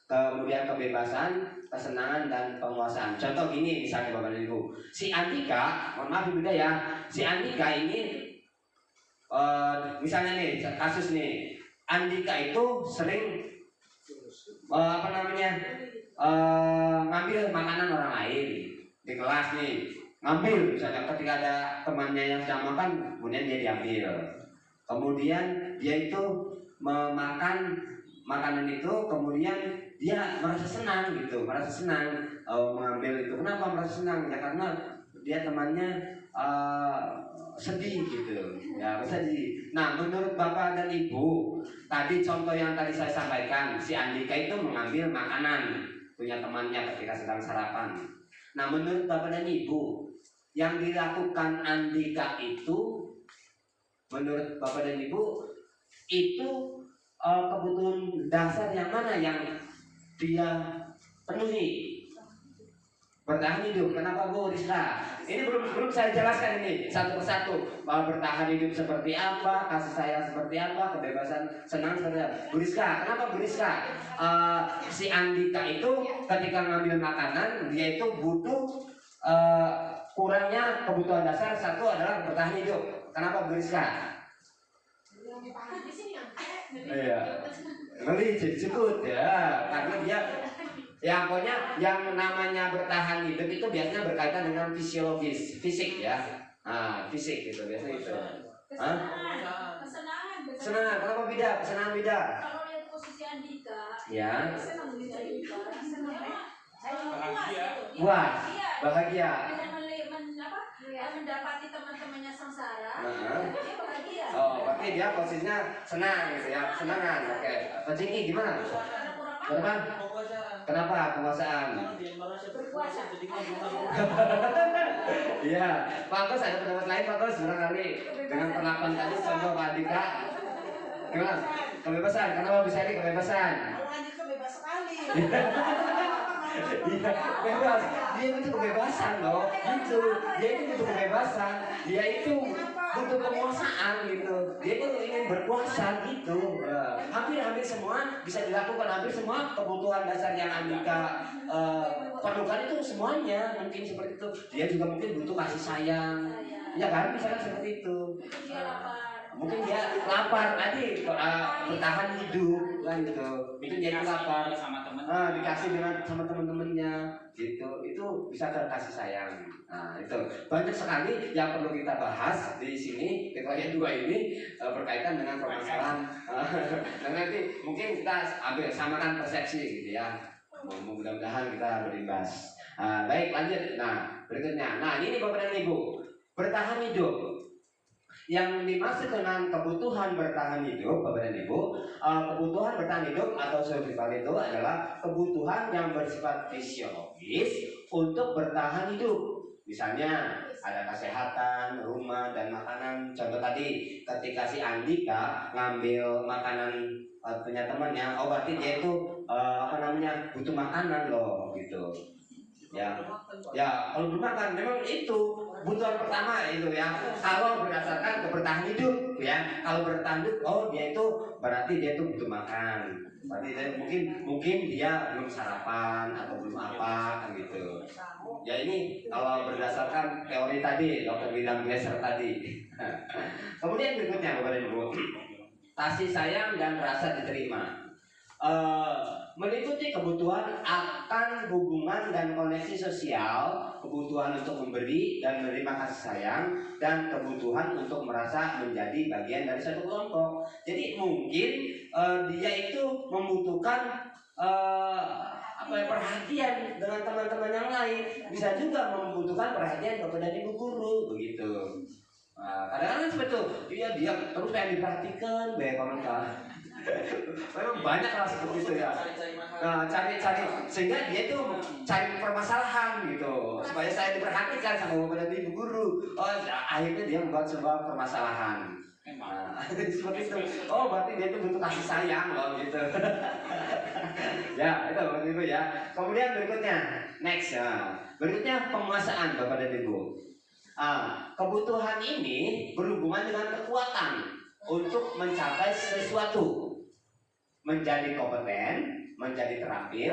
Kemudian kebebasan, kesenangan dan penguasaan. Contoh gini misalnya Bapak dan Ibu. Si Andika, mohon maaf Ibu ya. Si Andika ini misalnya nih kasus nih. Andika itu sering ngambil makanan orang lain di kelas nih, ngambil misalnya ketika ada temannya yang sedang makan kemudian dia diambil, kemudian dia itu memakan makanan itu, kemudian dia merasa senang mengambil itu. Kenapa merasa senang? Ya karena dia temannya sedih gitu ya, sedih. Nah menurut Bapak dan Ibu tadi contoh yang tadi saya sampaikan, si Andika itu mengambil makanan punya temannya ketika sedang sarapan. Nah menurut Bapak dan Ibu yang dilakukan Andika itu menurut Bapak dan Ibu itu kebutuhan dasar yang mana yang dia penuhi? Bertahan hidup. Kenapa Bu Rizka? Ini belum saya jelaskan ini satu persatu. Bahwa bertahan hidup seperti apa, kasih sayang seperti apa, kebebasan senang seperti apa. Bu Rizka, kenapa Bu Rizka? Si Andika itu ketika ngambil makanan, dia itu butuh kurangnya kebutuhan dasar satu adalah bertahan hidup. Kenapa Bu Rizka? Iya. Ngeli disebut ya, karena dia ya pokoknya yang namanya bertahan hidup itu biasanya berkaitan dengan fisiologis, fisik ya. Nah, fisik gitu biasanya itu. Kesenangan. Kesenangan, kenapa beda? Kesenangan beda. Kalau lihat posisi Andika, Ya. senang gitu Andika. Bahagia. Puas, bahagia. Mendapati teman-temannya sengsara, Nah. dia bahagia. Oh, berarti dia posisinya senang gitu ya, kesenangan. Oke. Pak Ciki gimana? Karena kurang Kenapa? Kenapa penguasaan? berpuasa. Iya, Pak Agus ada pendapat lain Pak Agus barangkali dengan perlakuan tadi contoh Pak Andika. Gimana? Kebebasan, kenapa bisa ini kebebasan? Kalau Andika bebas sekali. Iya, bebas. Dia itu kebebasan loh. Gitu. Dia itu butuh kebebasan. Dia itu butuh penguasaan gitu. Dia itu ingin berkuasa gitu. Hampir semua bisa dilakukan. Hampir semua kebutuhan dasar yang Andika perlukan itu semuanya mungkin seperti itu. Dia juga mungkin butuh kasih sayang. Ya kan, misalkan seperti itu. Dia lapar. Mungkin dia lapar tadi bertahan hidup kan gitu. Mungkin dia lapar sama teman. dikasih dengan sama teman-temannya gitu. Itu bisa kasih sayang. Nah, itu banyak sekali yang perlu kita bahas di sini. Kecuali dua ini berkaitan dengan permasalahan. Dan nanti mungkin kita ambil samakan persepsi gitu ya. Mudah-mudahan kita berimbas. Baik, lanjut. Nah, berikutnya. Nah, ini Bapak dan Ibu, bertahan hidup. Yang dimaksud dengan kebutuhan bertahan hidup, Bapak dan Ibu, kebutuhan bertahan hidup atau survival itu adalah kebutuhan yang bersifat fisiologis untuk bertahan hidup. Misalnya ada kesehatan, rumah, dan makanan. Contoh tadi, ketika si Andika ngambil makanan punya temannya, oh berarti dia itu butuh makanan loh gitu. Ya, kalau belum makan memang itu kebutuhan pertama itu ya. Kalau berdasarkan kebertahan hidup ya, kalau bertahan hidup, oh dia itu berarti dia itu butuh makan. Berarti dia, mungkin dia belum sarapan atau belum apa kan gitu. Ya ini kalau berdasarkan teori tadi, Dr. William Glasser tadi. Kemudian berikutnya Bapak dan Ibu, kasih sayang dan rasa diterima. Meliputi kebutuhan akan hubungan dan koneksi sosial, kebutuhan untuk memberi dan menerima kasih sayang, dan kebutuhan untuk merasa menjadi bagian dari suatu kelompok. Jadi mungkin dia itu membutuhkan perhatian dengan teman-teman yang lain, bisa juga membutuhkan perhatian kepada ibu guru begitu. Kadang-kadang seperti itu, dia terus pengen diperhatikan, baik komentar. Memang banyak lah seperti itu ya. Nah, cari sehingga dia itu cari permasalahan gitu supaya saya diperhatikan sama bapak dan ibu guru. Oh, akhirnya dia membuat sebuah permasalahan. Nah, seperti itu. Oh, berarti dia itu butuh kasih sayang loh gitu. Ya, itu bapak ibu ya. Kemudian berikutnya, next ya. Berikutnya penguasaan bapak dan ibu. Kebutuhan ini berhubungan dengan kekuatan untuk mencapai sesuatu, menjadi kompeten, menjadi terampil,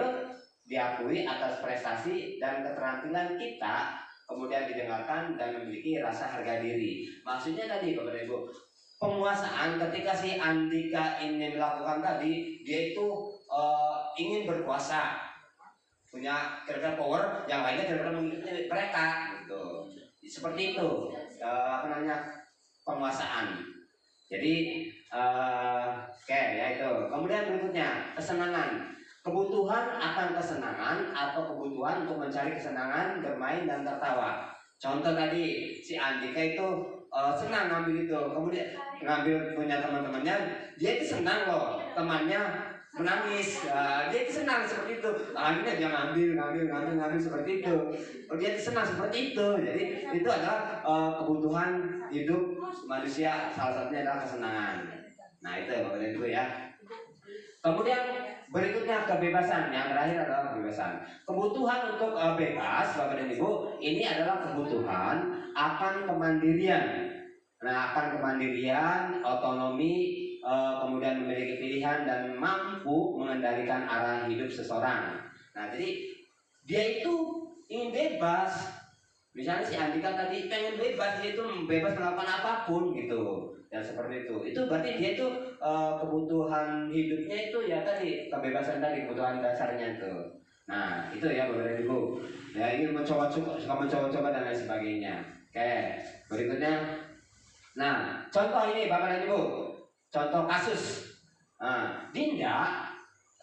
diakui atas prestasi dan keterampilan kita, kemudian didengarkan dan memiliki rasa harga diri. Maksudnya tadi Bapak dan Ibu, penguasaan ketika si Andika ini melakukan tadi, dia itu ingin berkuasa, punya kira-kira power, yang lainnya kira-kira mengikuti mereka, gitu. Seperti itu, penguasaan. Jadi ya itu. Kemudian berikutnya kesenangan. Kebutuhan akan kesenangan atau kebutuhan untuk mencari kesenangan, bermain dan tertawa. Contoh tadi si Andika itu senang ngambil itu, kemudian ngambil punya teman-temannya, dia itu senang loh temannya menangis, dia itu senang seperti itu. Akhirnya dia ngambil seperti itu. Dia itu senang seperti itu. Jadi itu adalah kebutuhan hidup manusia, salah satunya adalah kesenangan. Nah itu Bapak dan Ibu ya. Kemudian berikutnya kebebasan, yang terakhir adalah kebebasan. Kebutuhan untuk bebas, Bapak dan Ibu, ini adalah kebutuhan akan kemandirian. Nah, akan kemandirian, otonomi, kemudian memiliki pilihan dan mampu mengendalikan arah hidup seseorang. Nah, jadi dia itu ingin bebas. Misalnya si Andika tadi pengen bebas, dia itu bebas melakukan apapun gitu. Dan seperti itu. Itu berarti dia itu kebutuhan hidupnya itu ya tadi kebebasan tadi, kebutuhan dasarnya itu. Nah, itu ya Bapak dan Ibu. Ya ingin mencoba-coba dan lain sebagainya. Oke, berikutnya. Nah, contoh ini Bapak dan Ibu. Contoh kasus. Nah, Dinda,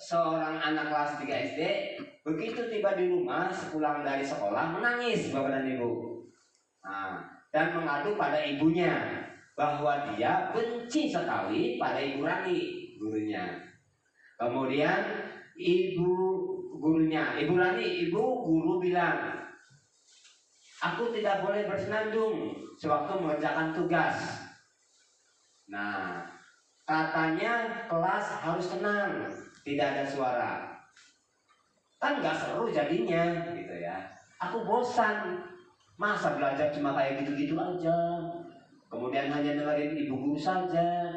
seorang anak kelas 3 SD, begitu tiba di rumah sepulang dari sekolah menangis Bapak dan Ibu. Nah, dan mengadu pada ibunya bahwa dia benci sekali pada Ibu Rani, gurunya. Kemudian ibu guru bilang, aku tidak boleh bersenandung sewaktu mengerjakan tugas. Nah, katanya kelas harus tenang, tidak ada suara. Kan nggak seru jadinya, gitu ya. Aku bosan, masa belajar cuma kayak gitu-gitu aja. Kemudian hanya dengerin ibu guru saja.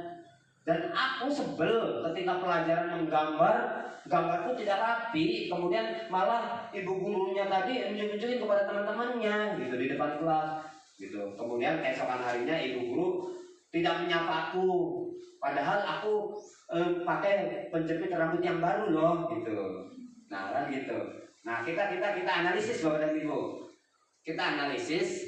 Dan aku sebel ketika pelajaran menggambar, gambarku tidak rapi. Kemudian malah ibu gurunya tadi unjuk-unjukin kepada teman-temannya gitu di depan kelas gitu. Kemudian keesokan harinya ibu guru tidak menyapa aku, padahal aku pakai penjepit rambut yang baru loh gitu. Nah kan gitu. Nah kita analisis Bapak dan Ibu. Kita analisis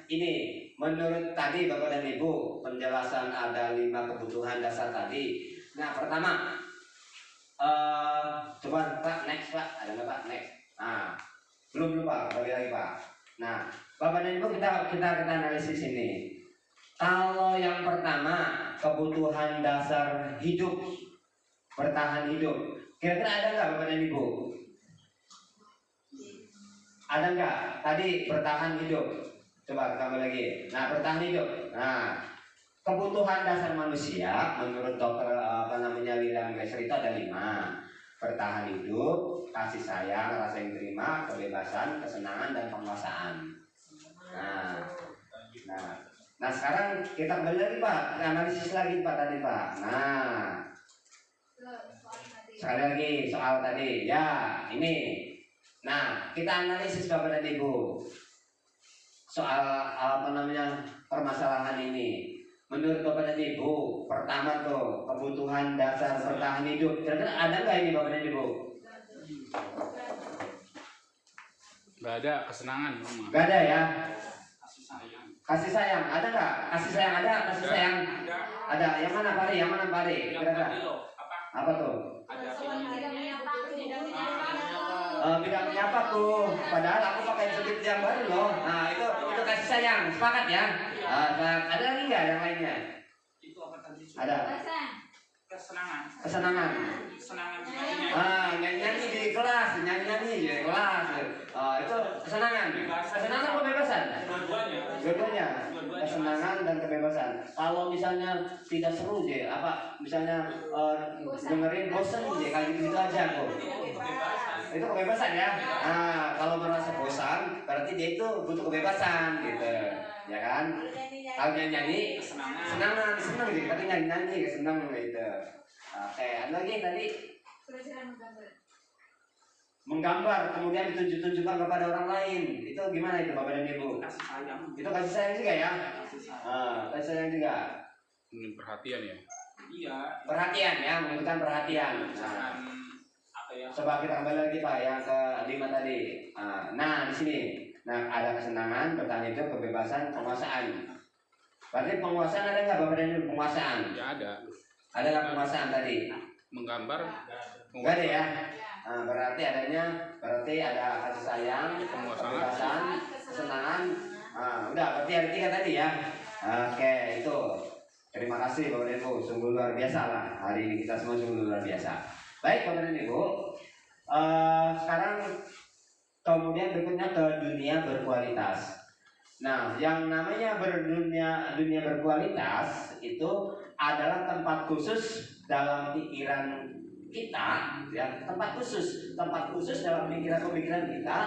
ini menurut tadi Bapak dan Ibu penjelasan ada 5 kebutuhan dasar tadi. Nah pertama coba Pak next Pak, ada nggak Pak next? Nah belum Pak, balik lagi Pak. Nah Bapak dan Ibu kita analisis ini. Kalau yang pertama kebutuhan dasar hidup, bertahan hidup, kira-kira ada nggak Bapak dan Ibu? Ada nggak? Tadi bertahan hidup. Coba tambah lagi. Nah, bertahan hidup. Nah, kebutuhan dasar manusia menurut dokter William Glasser itu ada 5. Bertahan hidup, kasih sayang, rasa yang terima, kebebasan, kesenangan, dan penguasaan. Nah sekarang kita kembali lagi Pak, kita analisis lagi Pak tadi Pak. Nah, sekali lagi soal tadi. Ya, ini. Nah, kita analisis Bapak dan Ibu soal permasalahan ini. Menurut Bapak dan Ibu, pertama tuh kebutuhan dasar bertahan hidup. Kira-kira ada nggak ini Bapak dan Ibu? Nggak ada. Kesenangan rumah. Nggak ada ya. Kasih sayang. Kasih sayang ada nggak? Kasih sayang ada. Kasih sayang ada. Yang mana Pak? Yang mana Pak? Kira-kira apa tuh? Ada Tidak menyapa tuh. Padahal aku pakai sedikit yang baru loh. Nah itu kasih sayang. Sepakat ya? Ada lagi nggak yang lainnya? itu apa tadi? Ada. Kesenangan. Kesenangan. Kesenangan. Nyanyi di kelas, nyanyi di kelas. Itu kesenangan. Kesenangan atau kebebasan? Dua-duanya. Kesenangan dan kebebasan. Kalau misalnya tidak seru misalnya dengerin bosan kayak gitu aja kok. Itu kebebasan ya. Nah, kalau merasa bosan, berarti dia itu butuh kebebasan gitu, ya kan? Kalau nyanyi, senang gitu. Tapi nyanyi senang gitu. Oke, ada lagi tadi menggambar kemudian ditunjukkan kepada orang lain. Itu gimana itu Bapak dan Ibu? Kasih sayang. Itu kasih sayang juga ya? Kasih sayang juga. Ini perhatian ya. Iya. Perhatian ya, menunjukkan perhatian. Nah, coba kita kembali lagi Pak yang ke-5 tadi. Nah di sini, nah ada kesenangan, bertahan hidup, kebebasan, penguasaan. Berarti penguasaan ada nggak Bapak dan Ibu? Penguasaan? Ya ada. Ada nggak penguasaan tadi? Menggambar. Nggak ada ya. Nah, berarti ada kasih sayang, kebebasan, kesenangan. Udah berarti ada 3 tadi ya. Oke itu. Terima kasih Bapak dan Ibu, sungguh luar biasa lah hari ini kita semua sungguh luar biasa. Baik Bapak dan Ibu, sekarang kemudian berikutnya ke dunia berkualitas. Nah, yang namanya dunia berkualitas itu adalah tempat khusus dalam pikiran kita, ya, tempat khusus dalam pemikiran kita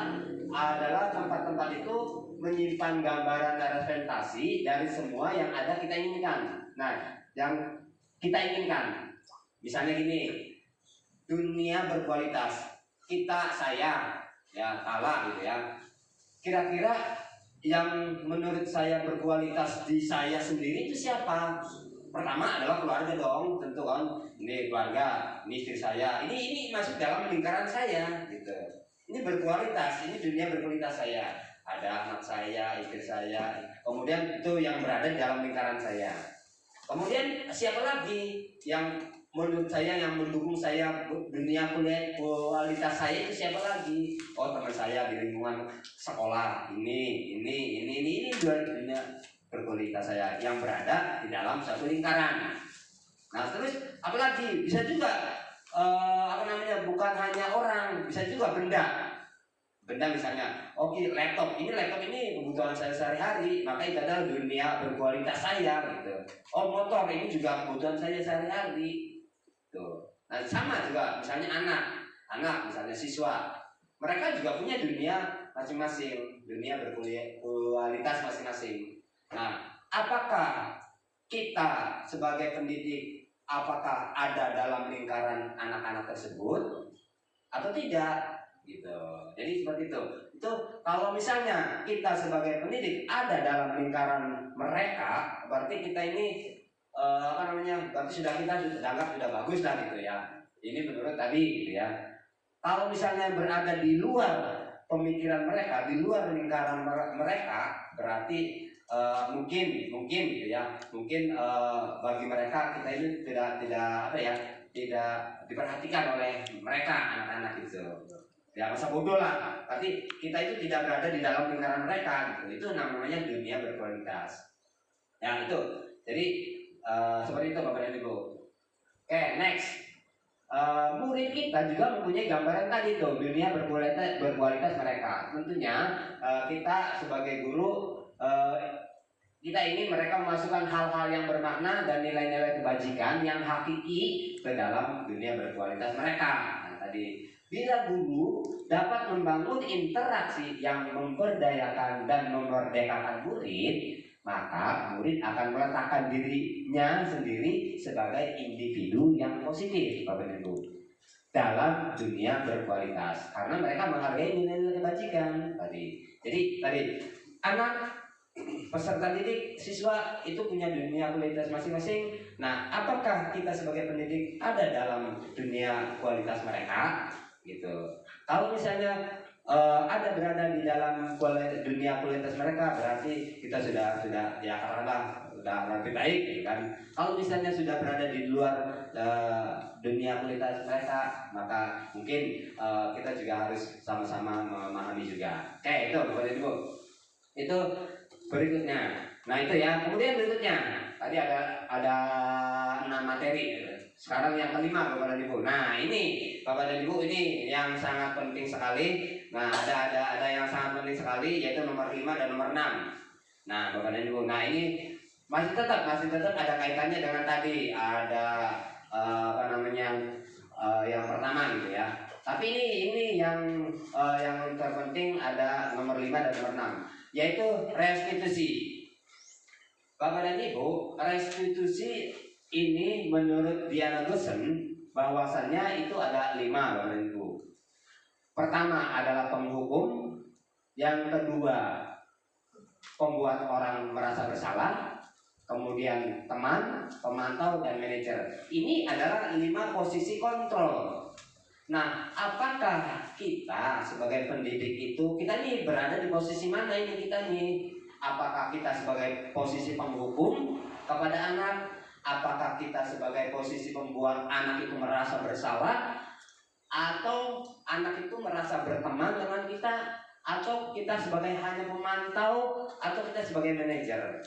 adalah tempat-tempat itu menyimpan gambaran representasi dari semua yang ada kita inginkan. Nah, yang kita inginkan, misalnya gini, dunia berkualitas, saya, ya, Kala gitu ya. Kira-kira yang menurut saya berkualitas di saya sendiri itu siapa? Pertama adalah keluarga dong, tentu kan. Ini keluarga, ini istri saya. Ini masuk dalam lingkaran saya, gitu. Ini berkualitas, ini dunia berkualitas saya. Ada anak saya, istri saya. Kemudian itu yang berada di dalam lingkaran saya. Kemudian siapa lagi yang menurut saya, yang mendukung saya dunia kualitas saya itu siapa lagi? Oh, teman saya di lingkungan sekolah ini dunia berkualitas saya yang berada di dalam satu lingkaran. Nah, terus apalagi bisa juga bukan hanya orang, bisa juga benda misalnya. Oke, laptop ini kebutuhan saya sehari-hari, maka itu adalah dunia berkualitas saya gitu. Oh, motor ini juga kebutuhan saya sehari-hari. Tuh. Nah, sama juga misalnya anak misalnya siswa, mereka juga punya dunia masing-masing, dunia berkualitas masing-masing. Nah, apakah kita sebagai pendidik, apakah ada dalam lingkaran anak-anak tersebut atau tidak? Gitu. Jadi seperti itu. Itu kalau misalnya kita sebagai pendidik ada dalam lingkaran mereka, berarti kita ini berarti kita sudah anggap sudah bagus lah gitu ya. Ini menurut tadi gitu ya. Kalau misalnya berada di luar pemikiran mereka, di luar lingkaran mereka, berarti mungkin gitu ya. Mungkin bagi mereka kita ini tidak diperhatikan oleh mereka anak-anak itu. Ya, masa bodoh lah. Tapi kita itu tidak berada di dalam lingkaran mereka gitu. Itu namanya dunia berkualitas. Ya, itu. Jadi seperti itu Bapak dan Ibu. Oke, next. Murid kita juga mempunyai gambaran tadi tuh, dunia berkualitas mereka. Tentunya kita sebagai guru, kita ingin mereka memasukkan hal-hal yang bermakna dan nilai-nilai kebajikan yang hakiki ke dalam dunia berkualitas mereka. Nah, tadi bila guru dapat membangun interaksi yang memberdayakan dan memerdekakan murid, maka murid akan meletakkan dirinya sendiri sebagai individu yang positif, Bapak dan Ibu, dalam dunia berkualitas, karena mereka menghargai nilai-nilai kebajikan tadi. Jadi tadi anak peserta didik, siswa itu punya dunia kualitas masing-masing. Nah, apakah kita sebagai pendidik ada dalam dunia kualitas mereka? Gitu. Kalau misalnya ada berada di dalam dunia kualitas mereka, berarti kita sudah ya katakanlah sudah lebih baik, gitu kan. Kalau misalnya sudah berada di luar dunia kualitas mereka, maka mungkin kita juga harus sama-sama memahami juga. Oke, itu Bapak Ibu. Itu berikutnya. Nah, itu ya. Kemudian berikutnya tadi ada 6 materi. Sekarang yang kelima Bapak dan Ibu. Nah, ini Bapak dan Ibu, ini yang sangat penting sekali. Nah, ada yang sangat penting sekali, yaitu nomor 5 dan nomor 6. Nah, Bapak dan Ibu. Nah, ini masih tetap ada kaitannya dengan tadi. Ada yang pertama gitu ya. Tapi ini yang terpenting ada nomor 5 dan nomor 6, yaitu restitusi. Bapak dan Ibu, restitusi ini menurut Diana Gosen bahwasannya itu ada 5, Bapak dan Ibu. Pertama adalah penghukum, yang kedua pembuat orang merasa bersalah, kemudian teman, pemantau, dan manajer. Ini adalah 5 posisi kontrol. Nah, apakah kita sebagai pendidik itu, kita nih berada di posisi mana ini kita nih? Apakah kita sebagai posisi penghukum kepada anak? Apakah kita sebagai posisi membuat anak itu merasa bersalah? Atau anak itu merasa berteman dengan kita? Atau kita sebagai hanya pemantau? Atau kita sebagai manajer?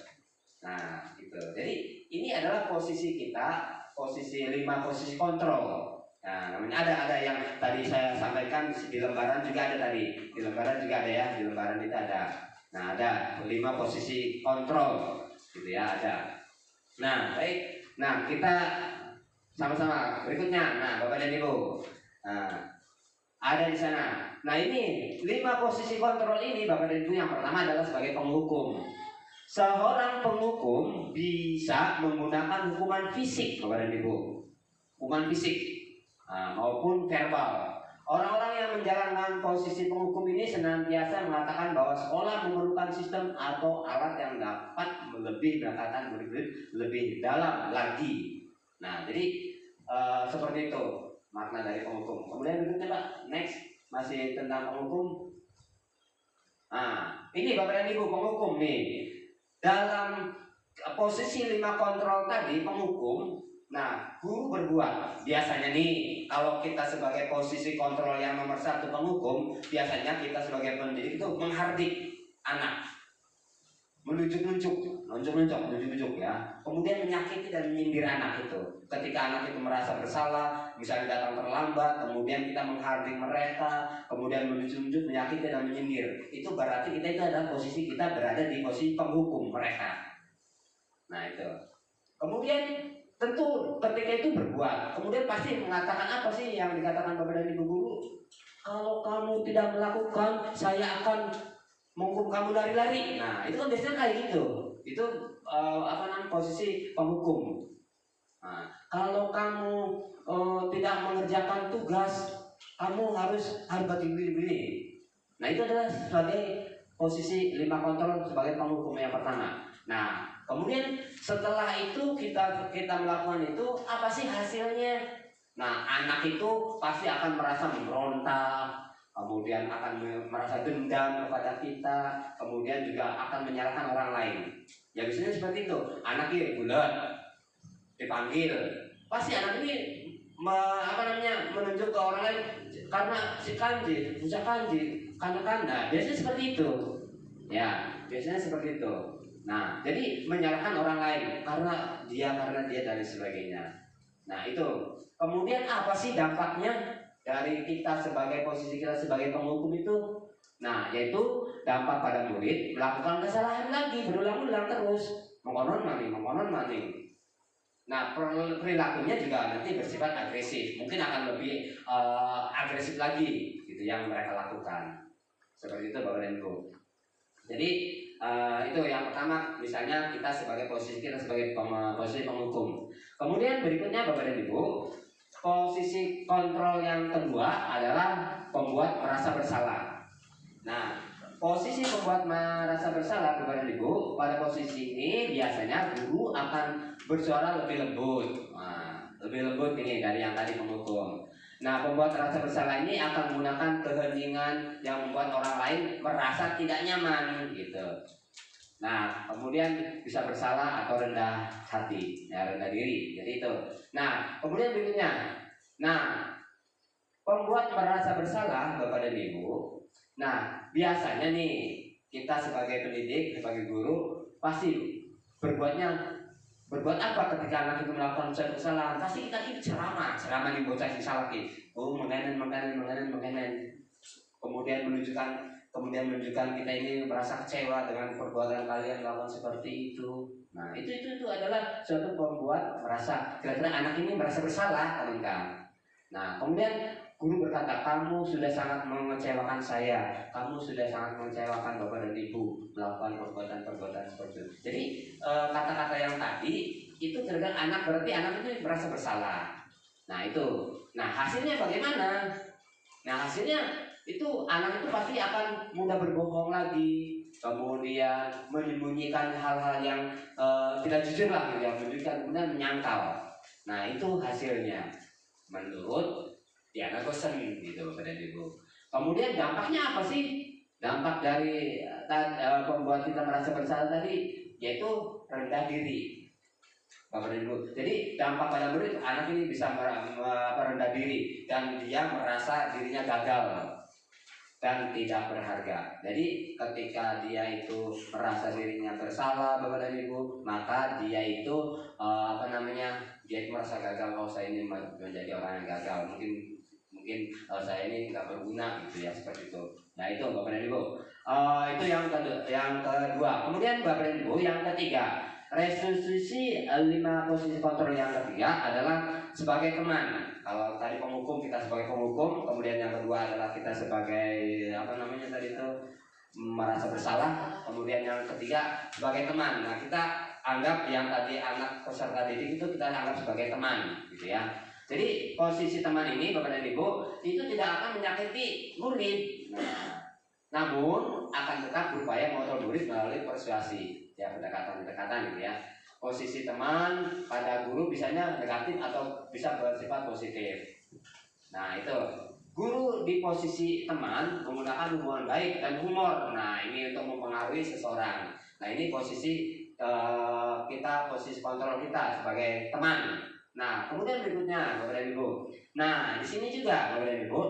Nah, gitu. Jadi ini adalah posisi kita, posisi 5 posisi kontrol. Nah, namanya ada yang tadi saya sampaikan di lembaran juga ada tadi. Di lembaran juga ada ya, di lembaran itu ada. Nah, ada 5 posisi kontrol gitu ya, ada. Nah, baik. Nah, kita Sama-sama. Berikutnya, nah Bapak dan Ibu, nah, ada di sana. Nah ini 5 posisi kontrol ini Bapak dan Ibu. Yang pertama adalah sebagai penghukum. Seorang penghukum bisa menggunakan hukuman fisik Bapak dan Ibu, hukuman fisik maupun verbal. Orang-orang yang menjalankan posisi penghukum ini senantiasa mengatakan bahwa sekolah memerlukan sistem atau alat yang dapat lebih mendekatkan murid-murid lebih dalam lagi. Nah, jadi seperti itu makna dari penghukum. Kemudian berikutnya Pak, next masih tentang penghukum. Nah, ini Bapak dan Ibu penghukum nih. Dalam posisi 5 kontrol tadi penghukum. Nah, guru berbuat. Biasanya nih, kalau kita sebagai posisi kontrol yang nomor 1 penghukum, biasanya kita sebagai pendidik itu menghardik anak, menunjuk ya. Kemudian menyakiti dan menyindir anak itu. Ketika anak itu merasa bersalah, misalnya datang terlambat, kemudian kita menghardik mereka, kemudian menunjuk, menyakiti dan menyindir. Itu berarti kita itu adalah posisi kita berada di posisi penghukum mereka. Nah itu. Kemudian tentu ketika itu berbuat, kemudian pasti mengatakan apa sih yang dikatakan Bapak dan Ibu guru? Kalau kamu tidak melakukan, saya akan menghukum kamu lari-lari. Nah itu kan biasanya kayak gitu. Itu posisi penghukum. Nah, kalau kamu tidak mengerjakan tugas, kamu harus begini. Nah itu adalah sebagai posisi 5 kontrol sebagai penghukum yang pertama. Nah kemudian setelah itu kita melakukan itu, apa sih hasilnya? Nah anak itu pasti akan merasa memberontak, kemudian akan merasa dendam kepada kita, kemudian juga akan menyalahkan orang lain. Ya biasanya seperti itu. Anak ini bulat dipanggil, pasti anak ini menunjuk ke orang lain karena si kanji, bisa kanji, karena biasanya seperti itu. Ya biasanya seperti itu. Nah, jadi menyalahkan orang lain karena dia dan sebagainya. Nah, itu. Kemudian apa sih dampaknya dari kita sebagai posisi kita sebagai penghukum itu? Nah, yaitu dampak pada murid melakukan kesalahan lagi berulang-ulang terus, mengkonon-maning. Nah, perilakunya juga nanti bersifat agresif. Mungkin akan lebih agresif lagi gitu yang mereka lakukan. Seperti itu Bapak dan Ibu. Jadi itu yang pertama, misalnya kita sebagai posisi penghukum. Kemudian berikutnya Bapak dan Ibu, posisi kontrol yang kedua adalah pembuat merasa bersalah. Nah, posisi pembuat merasa bersalah Bapak dan Ibu, pada posisi ini biasanya guru akan bersuara lebih lembut. Nah, lebih lembut ini dari yang tadi penghukum. Nah, pembuat rasa bersalah ini akan menggunakan keheningan yang membuat orang lain merasa tidak nyaman gitu. Nah, kemudian bisa bersalah atau rendah hati, ya rendah diri. Jadi itu. Nah, kemudian berikutnya. Nah, pembuat merasa bersalah Bapak dan Ibu. Nah, biasanya nih kita sebagai pendidik, sebagai guru pasti berbuat apa ketika anak itu melakukan suatu kesalahan? Pasti kita ini ceramah nih bocah si salah mengenen. Kemudian menunjukkan kita ini merasa kecewa dengan perbuatan kalian melakukan seperti itu. Nah, itu adalah suatu pembuat merasa kira-kira anak ini merasa bersalah, teman-teman. Nah, kemudian guru berkata, kamu sudah sangat mengecewakan saya, kamu sudah sangat mengecewakan Bapak dan Ibu melakukan perbuatan seperti itu. Jadi kata-kata yang tadi itu kira-kira berarti anak itu merasa bersalah. Nah itu, hasilnya bagaimana? Nah hasilnya itu anak itu pasti akan mudah berbohong lagi, kemudian menyembunyikan hal-hal yang tidak jujur lah, yang kemudian menyangkal. Nah itu hasilnya menurut Diana Gosen gitu Bapak dan Ibu. Kemudian dampaknya apa sih? Dampak dari pembuat kita merasa bersalah tadi yaitu rendah diri Bapak dan Ibu. Jadi dampak pada murid, anak ini bisa merendah diri dan dia merasa dirinya gagal dan tidak berharga. Jadi ketika dia itu merasa dirinya bersalah Bapak dan Ibu, maka dia itu dia itu merasa gagal. Kalau saya ini menjadi orang yang gagal, mungkin saya ini nggak berguna gitu ya, seperti itu. Nah itu Bapak dan Ibu. Itu yang kedua. Kemudian Bapak dan Ibu yang ketiga, Restitusi 5 posisi kontrol yang ketiga adalah sebagai teman. Kalau tadi penghukum, kita sebagai penghukum, kemudian yang kedua adalah kita sebagai apa namanya tadi itu merasa bersalah, kemudian yang ketiga sebagai teman. Nah, kita anggap yang tadi anak peserta didik itu kita anggap sebagai teman, gitu ya. Jadi posisi teman ini Bapak dan Ibu itu tidak akan menyakiti murid. Namun akan tetap berupaya mengontrol murid melalui persuasi, ya pendekatan-pendekatan gitu ya. Posisi teman pada guru bisanya negatif atau bisa bersifat positif. Nah itu guru di posisi teman menggunakan hubungan baik dan humor. Nah ini untuk mempengaruhi seseorang. Nah ini posisi kita, posisi kontrol kita sebagai teman. Nah kemudian berikutnya Bapak dan Ibu. Nah di sini juga Bapak dan Ibu,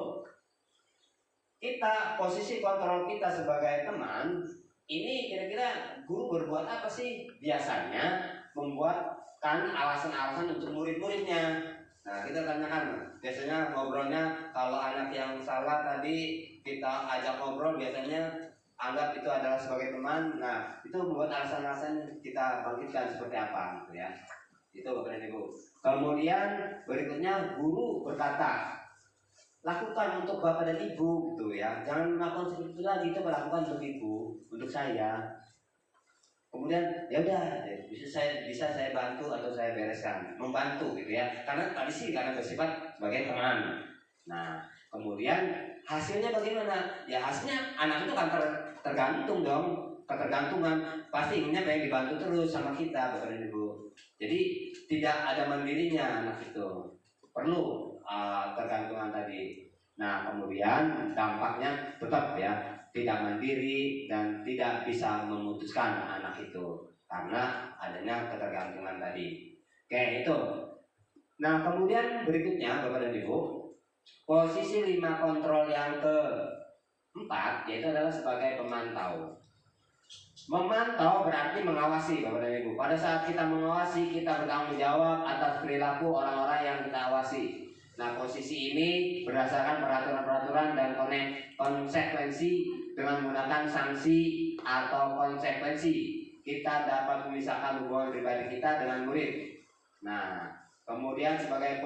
kita posisi kontrol kita sebagai teman ini kira-kira guru berbuat apa sih? Biasanya membuatkan alasan-alasan untuk murid-muridnya. Nah kita tanyakan, biasanya ngobrolnya kalau anak yang salah tadi kita ajak ngobrol biasanya anggap itu adalah sebagai teman. Nah itu membuat alasan-alasan kita bangkitkan seperti apa gitu ya. Itu Bapak dan Ibu. Kemudian berikutnya guru berkata, lakukan untuk Bapak dan Ibu gitu ya. Jangan melakukan seperti itu lagi, coba lakukan untuk Ibu, untuk saya. Kemudian ya udah bisa saya bantu atau saya bereskan, membantu gitu ya. Karena tadi sih karena bersifat sebagai teman. Nah, kemudian hasilnya bagaimana? Ya hasilnya anak itu kan tergantung dong, ketergantungan. Pasti inginnya pengen dibantu terus sama kita Bapak dan Ibu. Jadi tidak ada mandirinya anak itu. Perlu tergantungan tadi. Nah kemudian dampaknya tetap ya tidak mandiri dan tidak bisa memutuskan anak itu karena adanya ketergantungan tadi. Oke itu. Nah kemudian berikutnya Bapak dan Ibu, posisi 5 kontrol yang keempat yaitu adalah sebagai pemantau. Memantau berarti mengawasi Bapak dan Ibu. Pada saat kita mengawasi, kita bertanggung jawab atas perilaku orang-orang yang kita awasi. Nah posisi ini berdasarkan peraturan-peraturan dan konsekuensi dengan menggunakan sanksi atau konsekuensi. Kita dapat memisahkan hubungan pribadi kita dengan murid. Nah kemudian sebagai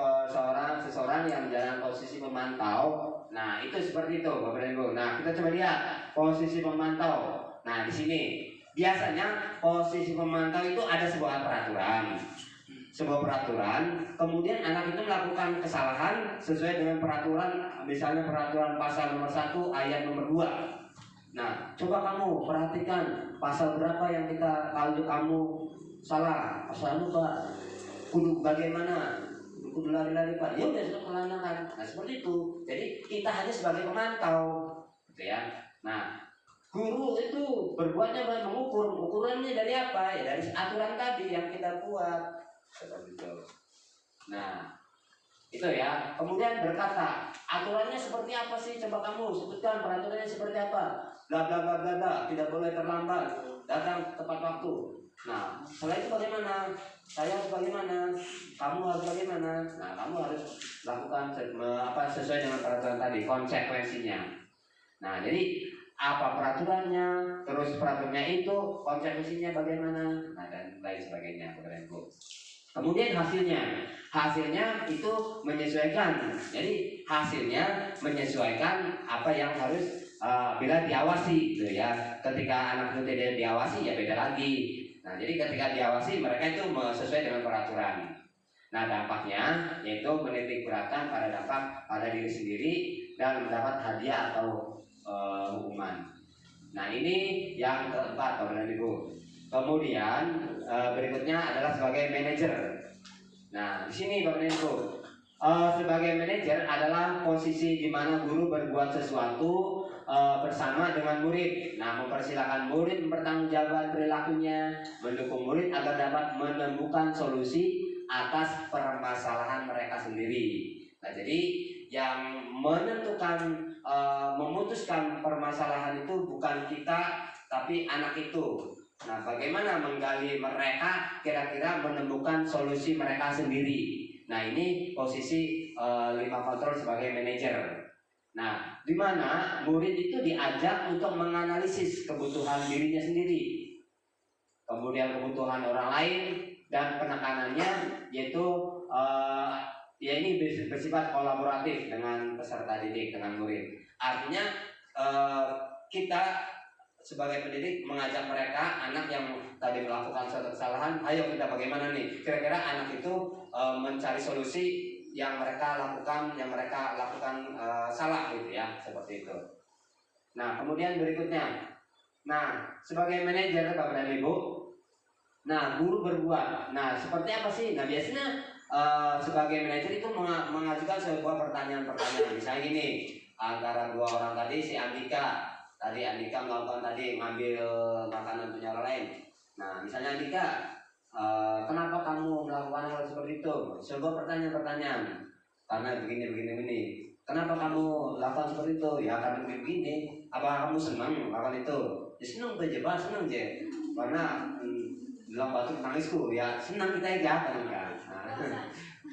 seseorang yang menjalankan posisi pemantau, nah itu seperti itu Bapak dan Ibu. Nah kita coba lihat posisi pemantau. Nah di sini biasanya posisi pemantau itu ada sebuah peraturan, kemudian anak itu melakukan kesalahan sesuai dengan peraturan, misalnya peraturan pasal nomor 1 ayat nomor 2. Nah coba kamu perhatikan pasal berapa yang kita, kalau kamu salah pasal lupa kudu bagaimana, kudu lari-lari Pak, ya udah sudah kelanakan. Nah seperti itu. Jadi kita hanya sebagai pemantau gitu ya. Nah guru itu berbuatnya mengukur, ukurannya dari apa? Ya dari aturan tadi yang kita buat. Seperti itu. Nah, itu ya. Kemudian berkata, aturannya seperti apa sih? Coba kamu sebutkan peraturannya seperti apa? Bla bla bla bla bla. Tidak boleh terlambat. Datang tepat waktu. Nah, setelah itu bagaimana? Saya harus bagaimana? Kamu harus bagaimana? Nah, kamu harus lakukan sesuai dengan peraturan tadi, konsekuensinya. Nah, jadi apa peraturannya, terus peraturannya itu konsekuensinya bagaimana, nah dan lain sebagainya Bapak dan Ibu. Kemudian hasilnya itu menyesuaikan. Jadi hasilnya menyesuaikan apa yang harus bila diawasi gitu ya. Ketika anak itu tidak diawasi ya beda lagi. Nah jadi ketika diawasi mereka itu sesuai dengan peraturan. Nah dampaknya yaitu menitik beratkan pada dampak pada diri sendiri dan mendapat hadiah atau hukuman. Nah ini yang keempat Bapak dan Ibu. Kemudian berikutnya adalah sebagai manajer. Nah di sini Bapak dan Ibu, sebagai manajer adalah posisi di mana guru berbuat sesuatu bersama dengan murid. Nah mempersilahkan murid mempertanggungjawabkan perilakunya, mendukung murid agar dapat menemukan solusi atas permasalahan mereka sendiri. Nah jadi yang menentukan memutuskan permasalahan itu bukan kita tapi anak itu. Nah bagaimana menggali mereka kira-kira menemukan solusi mereka sendiri. Nah ini posisi 5 kontrol sebagai manajer. Nah di mana murid itu diajak untuk menganalisis kebutuhan dirinya sendiri. kemudian kebutuhan orang lain, dan penekanannya yaitu ya ini bersifat kolaboratif dengan peserta didik, dengan murid. Artinya kita sebagai pendidik mengajak mereka, anak yang tadi melakukan suatu kesalahan, ayo kita bagaimana nih, kira-kira anak itu mencari solusi yang mereka lakukan salah gitu ya, seperti itu. Nah kemudian berikutnya, nah sebagai manajer Bapak dan Ibu, nah guru berbuat, nah seperti apa sih? Nah biasanya sebagai manajer itu mengajukan sebuah pertanyaan-pertanyaan, misalnya gini, antara dua orang tadi, si Andika melakukan tadi ngambil makanan punya orang lain. Nah misalnya Andika, kenapa kamu melakukan hal seperti itu? Sebuah pertanyaan-pertanyaan, karena begini. Kenapa kamu lakukan seperti itu? Ya karena begini. Apa kamu senang melakukan itu? Ya senang aja Pak, senang aja. Karena dalam batu nangisku, ya senang kita ya kan?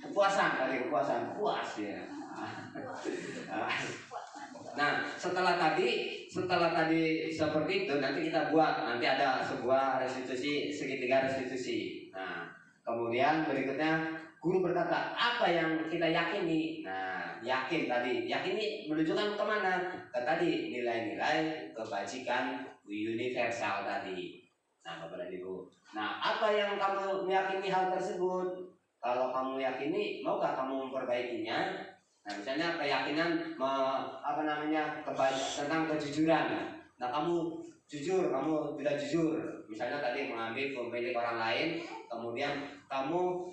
Kepuasan puas ya. Nah setelah tadi seperti itu, nanti kita buat, nanti ada sebuah restitusi, segitiga restitusi. Nah kemudian berikutnya guru berkata apa yang kita yakini. Nah yakin ini menunjukkan kemana? Ke tadi nilai-nilai kebajikan universal tadi. Nah Bapak dan Ibu, nah apa yang kamu meyakini hal tersebut? Kalau kamu yakini, maukah kamu memperbaikinya? Nah misalnya keyakinan tentang kejujuran. Nah kamu jujur, kamu tidak jujur. Misalnya tadi mengambil pemilik orang lain, kemudian kamu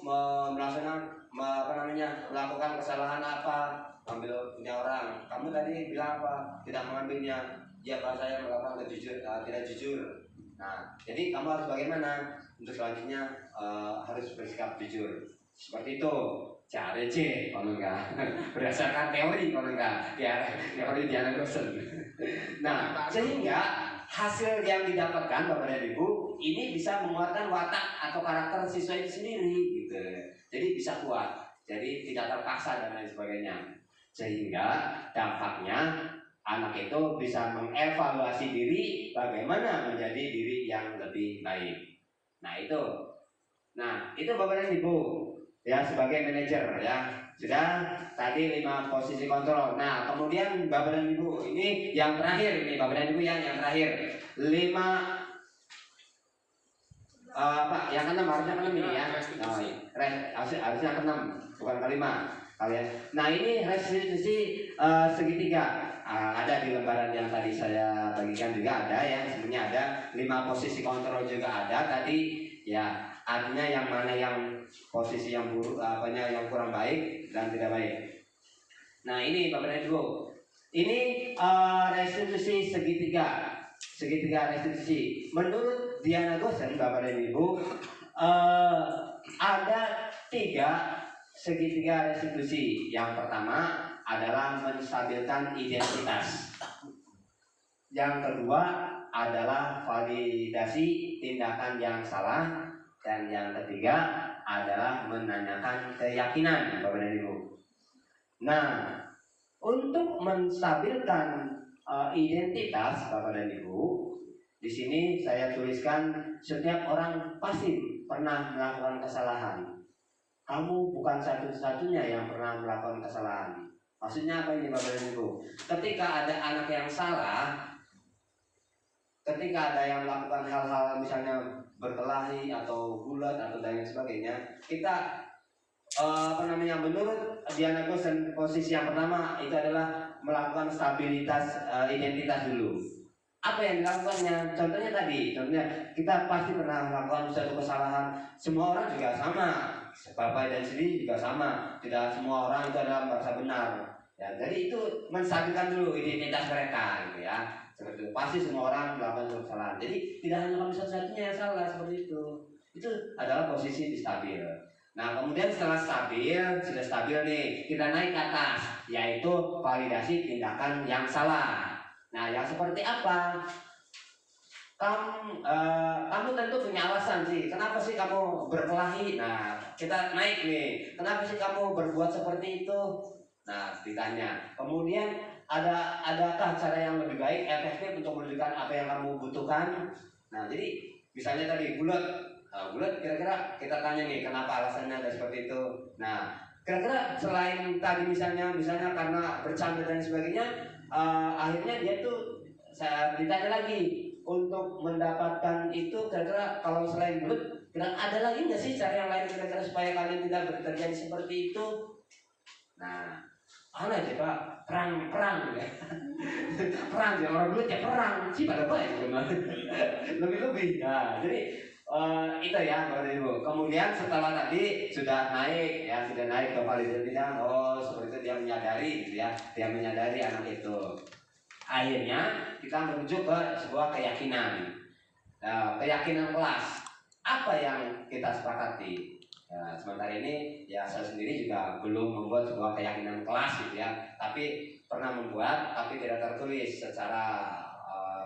melakukan kesalahan apa? Ambil punya orang. Kamu tadi bilang apa? Tidak mengambilnya. Ya Pak, saya melakukan tidak jujur. Nah jadi kamu harus bagaimana? Untuk selanjutnya harus bersikap jujur. Seperti itu. Cara C, berdasarkan teori, teori Diana Dosen. Nah, sehingga hasil yang didapatkan Bapak dan Ibu ini bisa menguatkan watak atau karakter siswa itu sendiri, gitu. Jadi bisa kuat, jadi tidak terpaksa dan lain sebagainya. Sehingga dampaknya anak itu bisa mengevaluasi diri bagaimana menjadi diri yang lebih baik. Nah itu Bapak dan Ibu. Ya sebagai manajer ya sudah tadi 5 posisi kontrol. Nah kemudian Bapak dan Ibu ini yang terakhir ini Bapak dan Ibu yang terakhir 5 yang ke-6 harusnya ke-6 ini ya. Harusnya ke-6 bukan ke-5 kalian. Nah ini restitusi segitiga. Ada di lembaran yang tadi saya bagikan juga ada ya, sebenarnya ada 5 posisi kontrol juga ada tadi ya. Artinya yang mana yang posisi yang buruk, yang kurang baik dan tidak baik. Nah ini Bapak dan Ibu, ini restitusi segitiga restitusi. Menurut Diana Dosen Bapak dan Ibu ada 3 segitiga restitusi. Yang pertama adalah menstabilkan identitas. Yang kedua adalah validasi tindakan yang salah. Dan yang ketiga adalah menanyakan keyakinan Bapak dan Ibu. Nah, untuk menstabilkan identitas Bapak dan Ibu, di sini saya tuliskan setiap orang pasti pernah melakukan kesalahan. Kamu bukan satu-satunya yang pernah melakukan kesalahan. Maksudnya apa ini Bapak dan Ibu? Ketika ada anak yang salah, ketika ada yang melakukan hal-hal misalnya berkelahi atau gulat atau dan lain sebagainya, kita menurut Diana Dosen posisi yang pertama itu adalah melakukan stabilitas identitas dulu. Apa yang dilakukannya? Contohnya kita pasti pernah melakukan suatu kesalahan. Semua orang juga sama, Bapak dan sendiri juga sama. Tidak semua orang itu adalah merasa benar. Ya, jadi itu menstabilkan dulu identitas mereka, gitu ya. Seperti itu. Pasti semua orang melakukan kesalahan. Jadi tidak hanya kamu satu-satunya yang salah seperti itu. Itu adalah posisi stabil. Nah kemudian setelah sudah stabil nih, kita naik ke atas, yaitu validasi tindakan yang salah. Nah yang seperti apa? Kamu tentu punya alasan sih. Kenapa sih kamu berkelahi? Nah kita naik nih. Kenapa sih kamu berbuat seperti itu? Nah ditanya. Kemudian adakah cara yang lebih baik, efektif untuk menunjukkan apa yang kamu butuhkan? Nah jadi Misalnya tadi bulat, nah, bulat kira-kira kita tanya nih kenapa alasannya ada seperti itu. Nah, kira-kira selain tadi misalnya karena bercanda dan sebagainya, akhirnya dia tuh saya ditanya lagi untuk mendapatkan itu kira-kira kalau selain bulat, kira ada lagi nggak sih cara yang lain kira-kira supaya kalian tidak terjadi seperti itu? Nah, ada aja Pak, perang ya. Perang ya, orang dulu ya perang sih pada baik lebih. Nah, jadi itu ya Bapak Ibu. Kemudian setelah tadi sudah naik ke validasinya, oh seperti itu dia menyadari gitu ya, dia menyadari anak itu. Akhirnya kita merujuk ke sebuah keyakinan, keyakinan kelas. Apa yang kita sepakati? Ya, sementara ini ya saya sendiri juga belum membuat sebuah keyakinan kelas gitu ya, tapi pernah membuat tapi tidak tertulis secara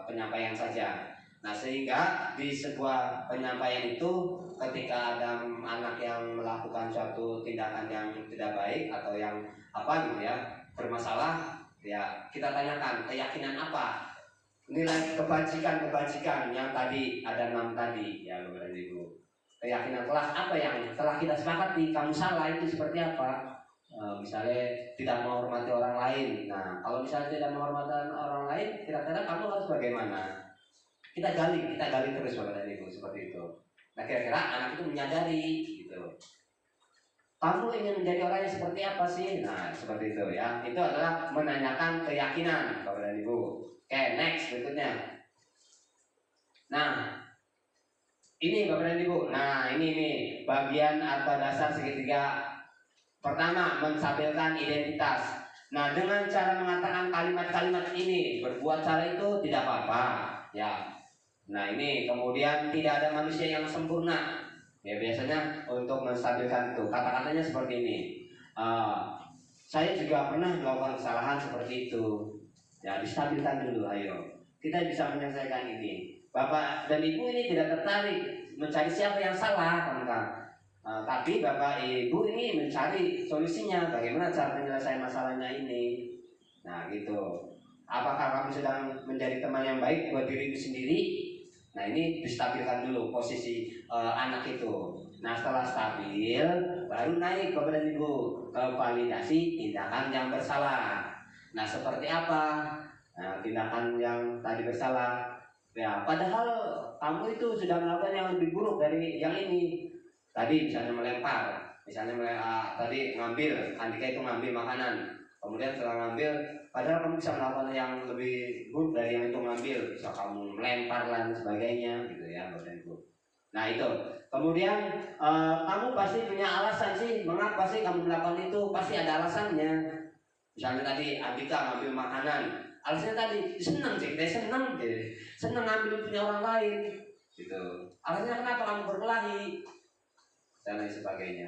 penyampaian saja. Nah sehingga di sebuah penyampaian itu ketika ada anak yang melakukan suatu tindakan yang tidak baik atau yang apa gitu ya bermasalah, ya kita tanyakan keyakinan apa, nilai kebajikan yang tadi ada 6 tadi ya Bapak dan Ibu. Keyakinan kelas apa yang telah kita sepakati, kamu salah itu seperti apa? Misalnya tidak menghormati orang lain. Nah, kalau misalnya tidak menghormati orang lain, kira-kira kamu harus bagaimana? Kita gali terus Bapak dan Ibu seperti itu. Nah, kira-kira anak itu menyadari gitu. Kamu ingin menjadi orang yang seperti apa sih? Nah, seperti itu ya. Itu adalah menanyakan keyakinan Bapak dan Ibu. Oke, next berikutnya. Nah, ini Bapak dan Ibu. Nah, ini bagian atau dasar segitiga. Pertama, menstabilkan identitas. Nah, dengan cara mengatakan kalimat-kalimat ini, berbuat cara itu tidak apa-apa, ya. Nah, ini kemudian tidak ada manusia yang sempurna. Ya, biasanya untuk menstabilkan itu, kata-katanya seperti ini. Saya juga pernah melakukan kesalahan seperti itu. Ya, distabilkan dulu, ayo. Kita bisa menyelesaikan ini. Bapak dan Ibu ini tidak tertarik mencari siapa yang salah, teman-teman. Tapi Bapak Ibu ini mencari solusinya, bagaimana cara penyelesaian masalahnya ini. Nah gitu. Apakah kamu sedang menjadi teman yang baik buat dirimu sendiri? Nah ini distabilkan dulu posisi anak itu. Nah setelah stabil, baru naik Bapak dan Ibu ke validasi tindakan yang bersalah. Nah seperti apa? Nah, tindakan yang tadi bersalah. Ya padahal kamu itu sudah melakukan yang lebih buruk dari yang ini. Tadi misalnya melempar, tadi ngambil, Andika itu ngambil makanan, kemudian setelah ngambil, padahal kamu bisa melakukan yang lebih buruk dari yang itu ngambil, bisa kamu melempar dan sebagainya, gitu ya, Bapak dan Ibu. Nah itu, kemudian kamu pasti punya alasan sih, mengapa sih kamu melakukan itu, pasti ada alasannya. Misalnya tadi Andika ngambil makanan, alasannya tadi senang sih, dia senang ngambil punya orang lain, gitu. Alasannya kenapa kamu berkelahi? Dan lain sebagainya.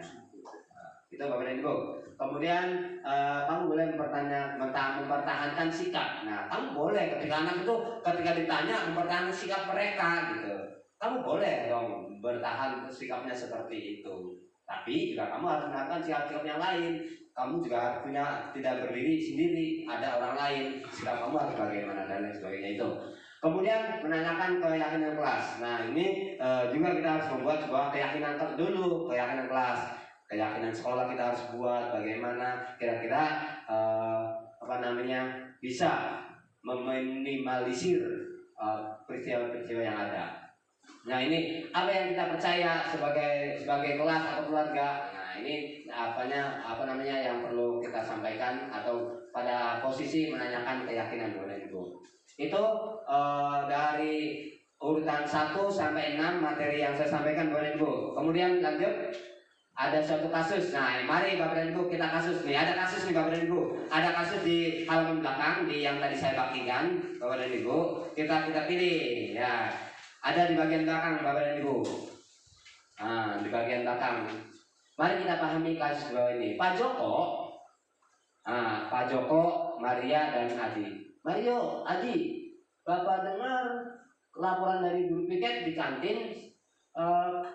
Itu Bapak dan Ibu. Kemudian kamu boleh mempertahankan sikap. Nah, kamu boleh ketika anak itu ketika ditanya mempertahankan sikap mereka gitu. Kamu boleh dong bertahan sikapnya seperti itu. Tapi juga kamu harus melakukan sikap-sikap yang lain. Kamu juga harus punya tidak berdiri sendiri. Ada orang lain. Sikap kamu harus bagaimana dan lain sebagainya itu. Kemudian menanyakan keyakinan kelas. Nah ini juga kita harus membuat sebuah keyakinan dulu, keyakinan kelas, keyakinan sekolah kita harus buat bagaimana kira-kira bisa meminimalisir peristiwa-peristiwa yang ada. Nah ini apa yang kita percaya sebagai kelas atau keluarga. Nah ini yang perlu kita sampaikan atau pada posisi menanyakan keyakinan boleh Ibu. Itu dari urutan 1 sampai 6 materi yang saya sampaikan boleh Ibu. Kemudian lanjut ada suatu kasus. Nah, mari Bapak dan Ibu kita kasus nih. Ada kasus nih Bapak dan Ibu. Ada kasus di halaman belakang di yang tadi saya bagikan Bapak dan Ibu. Kita pilih ya. Ada di bagian belakang Bapak dan Ibu. Nah, di bagian belakang. Mari kita pahami kasus bawah ini. Pak Joko, Maria dan Adi. Mario, Adi, Bapak dengar laporan dari guru piket di kantin,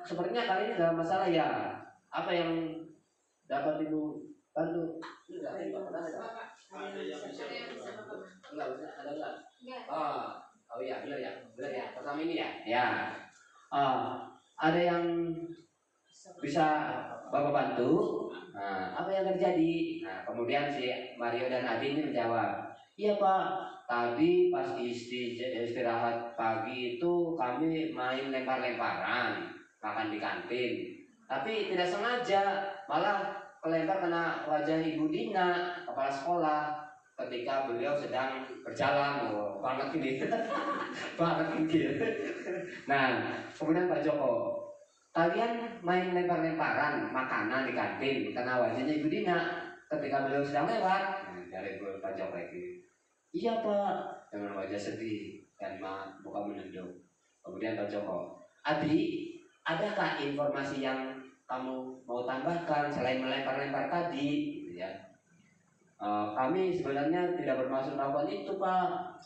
sepertinya kali ini dalam masalah ya. Apa yang dapat Ibu bantu? Enggak usah, ada enggak? Oh iya, benar ya. Pertama ini ya. Ya. Ada yang bisa Bapak bantu? Nah, apa yang terjadi? Nah, kemudian si Mario dan Adi ini menjawab, iya Pak, tadi pas istirahat pagi itu kami main lempar-lemparan, makan di kantin. Tapi tidak sengaja, malah kelempar kena wajah Ibu Dina, kepala sekolah, ketika beliau sedang berjalan. Banget ini, banget ini. Nah, kemudian Pak Joko, kalian main lempar-lemparan makanan di kantin kena wajahnya Ibu Dina ketika beliau sedang lewat. Dari Pak Joko lagi, iya Pak, dengan wajah sedih dan muka menunduk. Kemudian Pak Joko, Adi, adakah informasi yang kamu mau tambahkan selain melempar-lempar tadi? Gitu ya. Kami sebenarnya tidak bermaksud melakukan itu Pak,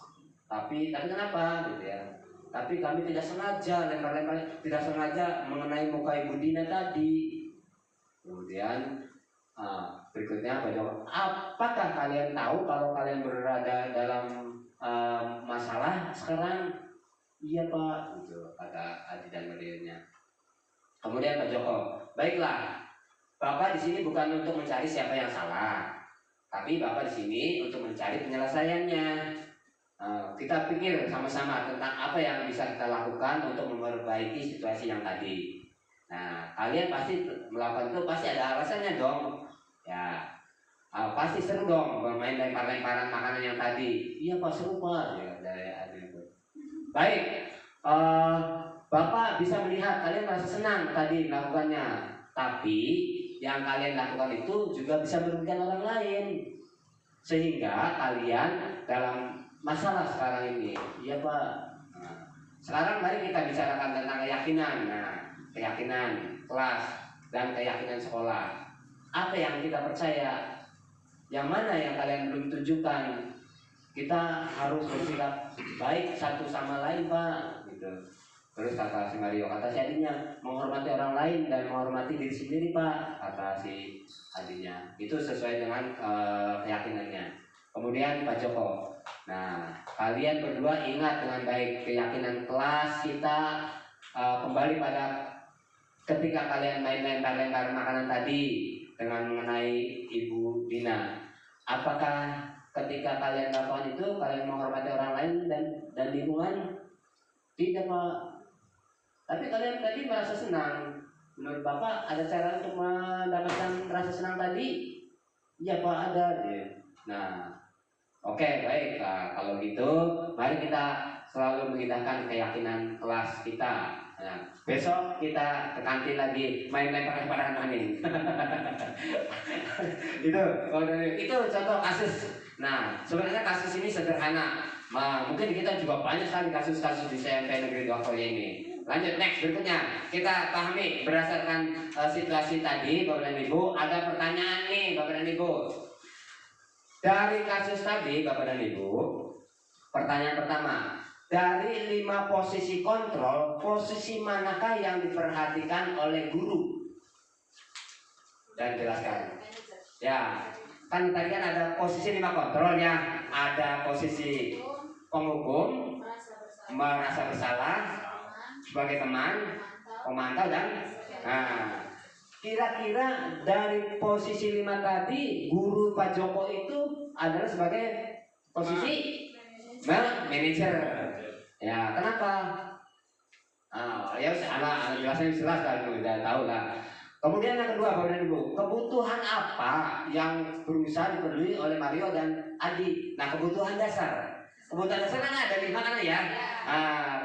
tapi kenapa? Gitu ya. Tapi kami tidak sengaja lempar-lempar, tidak sengaja mengenai muka Ibu Dina tadi. Kemudian berikutnya Pak Joko, apakah kalian tahu kalau kalian berada dalam masalah sekarang? Iya Pak, gitu kata Adi dan Marianya. Kemudian Pak Joko, baiklah, Bapak di sini bukan untuk mencari siapa yang salah, tapi Bapak di sini untuk mencari penyelesaiannya. Kita pikir sama-sama tentang apa yang bisa kita lakukan untuk memperbaiki situasi yang tadi. Nah, kalian pasti melakukan itu pasti ada alasannya dong. Ya, pasti seru dong bermain lempar-lemparan makanan yang tadi. Iya Pak, seru Pak. Ya, dari itu. Baik, Bapak bisa melihat kalian merasa senang tadi melakukannya. Tapi yang kalian lakukan itu juga bisa merugikan orang lain, sehingga kalian dalam masalah sekarang ini. Iya Pak. Sekarang mari kita bicarakan tentang keyakinan. Nah, keyakinan kelas dan keyakinan sekolah. Apa yang kita percaya? Yang mana yang kalian belum tunjukkan? Kita harus bersikap baik satu sama lain Pak. Gitu. Terus kata si Mario, kata si Adinya, menghormati orang lain dan menghormati diri sendiri Pak, kata si Adinya. Itu sesuai dengan keyakinannya. Kemudian Pak Joko, nah kalian berdua ingat dengan baik keyakinan kelas kita kembali pada ketika kalian main lempar-lempar makanan tadi dengan mengenai Ibu Dina. Apakah ketika kalian melakukan itu kalian menghormati orang lain dan lingkungan? Tidak Pak. Tapi kalian tadi merasa senang. Menurut Bapak ada cara untuk mendapatkan rasa senang tadi? Iya Pak, ada. Nah, oke, baik. Nah, kalau gitu mari kita selalu mengindahkan keyakinan kelas kita. Nah, besok kita ke kantin lagi main lempar-lemparan angin. itu contoh kasus. Nah, sebenarnya kasus ini sederhana. Mungkin kita juga banyak sekali kasus-kasus di SMP Negeri 2 Koya ini. Lanjut next berikutnya kita pahami berdasarkan situasi tadi Bapak dan Ibu. Ada pertanyaan nih Bapak dan Ibu. Dari kasus tadi Bapak dan Ibu, pertanyaan pertama, dari 5 posisi kontrol, posisi manakah yang diperhatikan oleh guru? Dan jelaskan. Ya, kan tadi kan ada posisi 5 kontrol ya. Ada posisi penghukum, merasa bersalah, sebagai teman, pemantau dan kira-kira dari posisi 5 tadi guru Pak Joko itu adalah sebagai posisi manajer. Ya, kenapa? Ya sama jelasnya jelas kan, udah tahu lah. Kemudian yang kedua Bapak dan Ibu, kebutuhan apa yang berusaha dipenuhi oleh Mario dan Adi? Nah, kebutuhan dasar. Kebutuhan dasar kan ada 5 kan ya?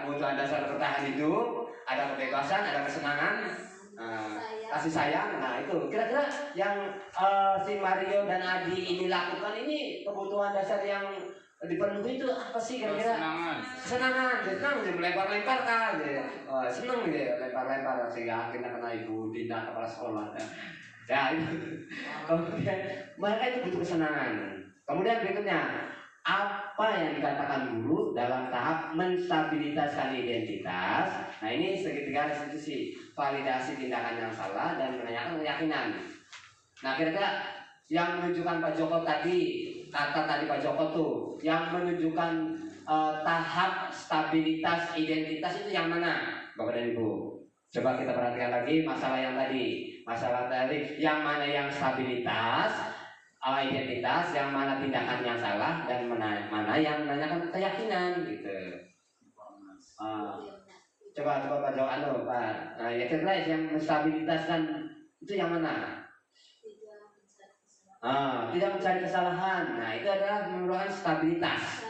Kebutuhan dasar bertahan hidup, ada kebebasan, ada kesenangan, kasih sayang. Nah itu kira-kira yang si Mario dan Adi ini lakukan ini kebutuhan dasar yang dipenuhi itu apa sih kira-kira? Kesenangan. Senang dia melempar-lempar kan, senang dia lempar-lempar sehingga akhirnya kena Ibu Dina kepala sekolah. Ya itu. Kemudian mereka itu butuh kesenangan. Kemudian berikutnya, apa yang dikatakan guru dalam tahap menstabilitaskan identitas? Nah ini segitiga restitusi, validasi tindakan yang salah dan menanyakan keyakinan. Nah kira-kira yang menunjukkan Pak Joko tadi, kata tadi Pak Joko tuh, yang menunjukkan tahap stabilitas identitas itu yang mana? Bapak dan Ibu? Coba kita perhatikan lagi masalah yang tadi. Masalah tadi yang mana yang stabilitas, identitas, yang mana tindakan yang salah, dan mana yang menanyakan keyakinan gitu. Coba Pak jawab Pak. Ya kira-kira yang menstabilitaskan itu yang mana? Tidak mencari kesalahan. Nah, itu adalah memerlukan stabilitas.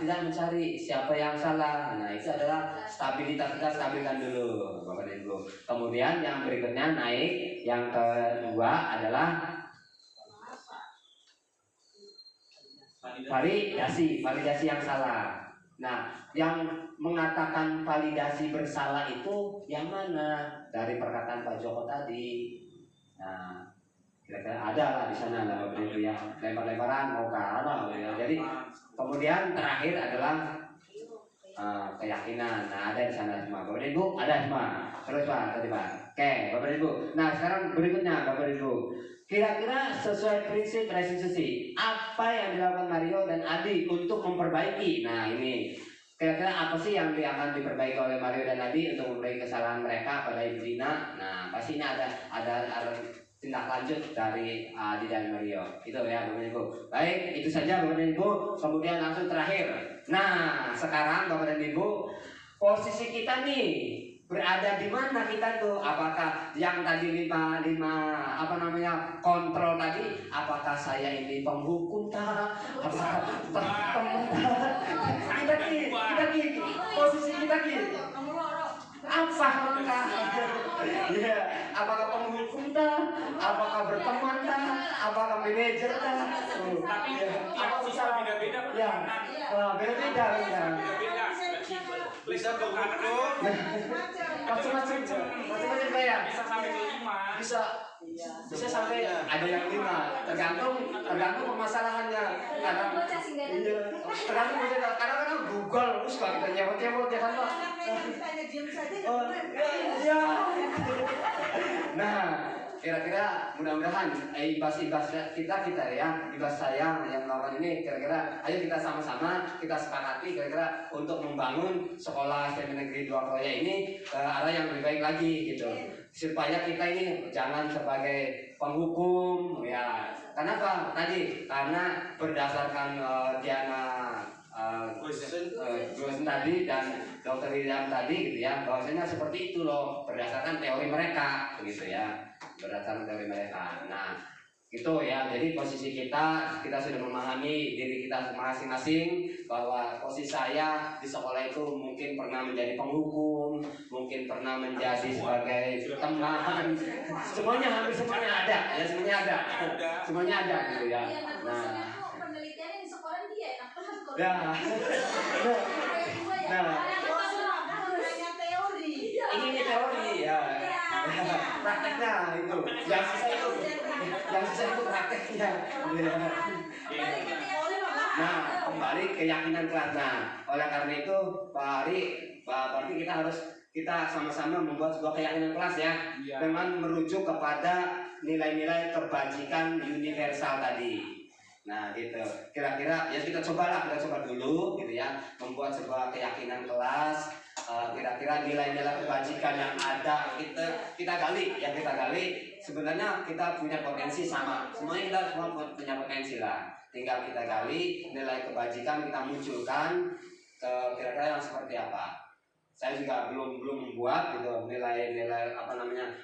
Tidak mencari siapa yang salah. Nah, itu adalah stabilitas. Kita stabilkan dulu, Bapak dan Ibu. Kemudian yang berikutnya naik. Yang kedua adalah validasi yang salah. Nah, yang mengatakan validasi bersalah itu yang mana? Dari perkataan Pak Joko tadi. Nah, kira-kira ada lah di sana lah Bapak Ibu ya, lempar-lemparan mau ke arah ya. Jadi kemudian terakhir adalah keyakinan. Nah, ada di sana semua Bapak Ibu, ada semua. Terus Pak tadi Pak. Oke Bapak Ibu. Nah sekarang berikutnya Bapak Ibu, kira-kira sesuai prinsip restitusi apa yang dilakukan Mario dan Adi untuk memperbaiki? Nah ini kira-kira apa sih yang akan diperbaiki oleh Mario dan Adi untuk memperbaiki kesalahan mereka pada Ibu Dina? Nah pastinya ada tindak lanjut dari Adi dan Mario. Itu ya Bapak Ibu. Baik, itu saja Bapak dan Ibu. Kemudian langsung terakhir. Nah, sekarang Bapak dan Ibu, posisi kita nih berada di mana kita tuh? Apakah yang tadi lima kontrol tadi? Apakah saya ini penghukum tak? Apakah teman? Kita nih, posisi kita nih. Apa langkah? Ya, apakah penghukum tak? Apakah berteman tak? Apakah manajer tak? Tapi tiap siswa beda-beda. Ya, beda-beda. Bisa berhukum. Macam-macam ya. Bisa sampai ke 5. Bisa sampai ada yang 5. Tergantung permasalahannya. Tergantung kadang-kadang Google terus kalau kita nyebut ya kan Pak. Iya. Nah, kira-kira mudah-mudahan ibas kita ya, ibas saya yang melakukan ini kira-kira ayo kita sama-sama kita sepakati kira-kira untuk membangun sekolah SMP Negeri 2 Kroya ini ke arah yang lebih baik lagi gitu. Supaya kita ini jangan sebagai penghukum ya. Kenapa? Tadi karena berdasarkan Diana Gusen tadi dan Dr. William tadi gitu ya, bahwasanya seperti itu loh berdasarkan teori mereka begitu ya, berdasarkan teori mereka. Nah itu ya, jadi posisi kita sudah memahami diri kita masing-masing bahwa posisi saya di sekolah itu mungkin pernah menjadi penghukum, mungkin pernah menjadi sebagai teman, hampir semuanya ada ya, semuanya ada gitu ya. Nah ya. Ini teori ya. Prakteknya itu. Yang sisa itu prakteknya. Nah, kembali keyakinan kelas. Nah, oleh karena itu berarti kita sama-sama membuat sebuah keyakinan kelas ya, dengan merujuk kepada nilai-nilai kebajikan universal tadi. Nah gitu, kira-kira ya kita coba dulu gitu ya, membuat sebuah keyakinan kelas, kira-kira nilai-nilai kebajikan yang ada kita gali. Sebenarnya kita punya potensi sama, semuanya kita semua punya potensi lah, tinggal kita gali nilai kebajikan, kita munculkan kira-kira yang seperti apa. Saya juga belum membuat gitu nilai-nilai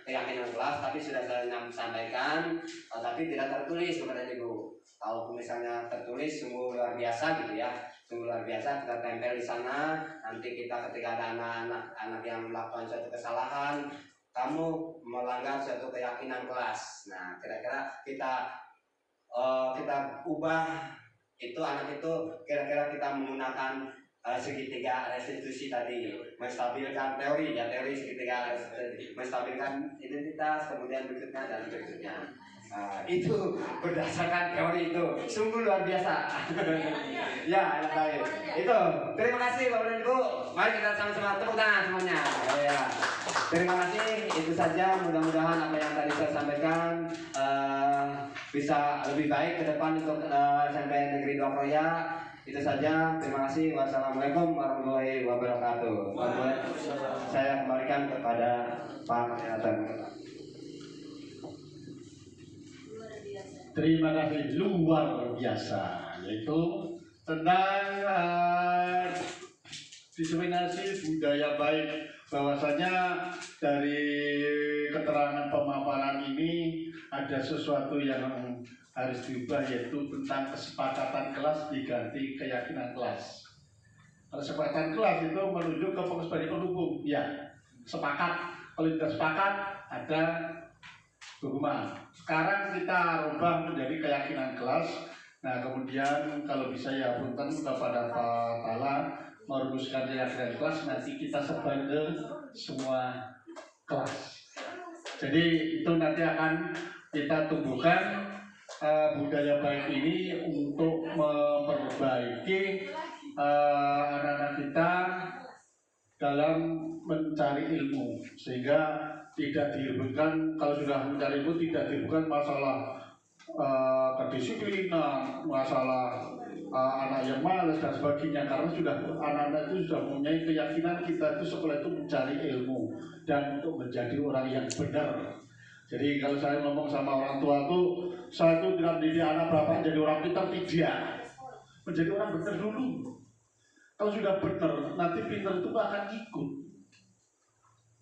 keyakinan kelas, tapi sudah saya sampaikan, tapi tidak tertulis kepada Ibu. Kalau misalnya tertulis sungguh luar biasa gitu ya, kita tempel di sana. Nanti kita ketika ada anak yang melakukan suatu kesalahan, kamu melanggar suatu keyakinan kelas. Nah kira-kira kita ubah itu anak itu, kira-kira kita menggunakan segitiga restitusi tadi, menstabilkan teori segitiga restitusi, menstabilkan identitas, kemudian berikutnya dan berikutnya. Itu berdasarkan teori itu sungguh luar biasa. Ya, baik. Itu. Terima kasih Bapak dan Ibu. Mari kita sama-sama tepuk tangan semuanya. Ya. Terima kasih. Itu saja. Mudah-mudahan apa yang tadi saya sampaikan bisa lebih baik ke depan untuk SMP Negeri Dongkroya. Itu saja, terima kasih. Wassalamualaikum warahmatullahi wabarakatuh. Saya kembalikan kepada Pak Koordinator. Terima kasih luar biasa, yaitu tentang diseminasi budaya baik. Bahwasanya dari keterangan pemaparan ini ada sesuatu yang harus diubah, yaitu tentang kesepakatan kelas diganti keyakinan kelas. Kalau kesepakatan kelas itu menuju ke fokus pendidikan hukum, ya sepakat. Kalau tidak sepakat ada hukuman. Sekarang kita rubah menjadi keyakinan kelas. Nah kemudian kalau bisa ya punten kepada Pak Tala merumuskan keyakinan kelas, nanti kita sebar ke semua kelas. Jadi itu nanti akan kita tumbuhkan budaya baik ini untuk memperbaiki anak-anak kita dalam mencari ilmu, sehingga tidak diributkan. Kalau sudah mencari ilmu tidak diributkan masalah kedisiplinan, masalah anak yang malas dan sebagainya, karena sudah anak-anak itu sudah mempunyai keyakinan kita itu sekolah itu mencari ilmu dan untuk menjadi orang yang benar. Jadi kalau saya ngomong sama orang tua tuh, saya tuh tidak mendidik anak berapa jadi orang pintar, tidak, menjadi orang benar dulu. Kalau sudah benar, nanti pintar itu akan ikut.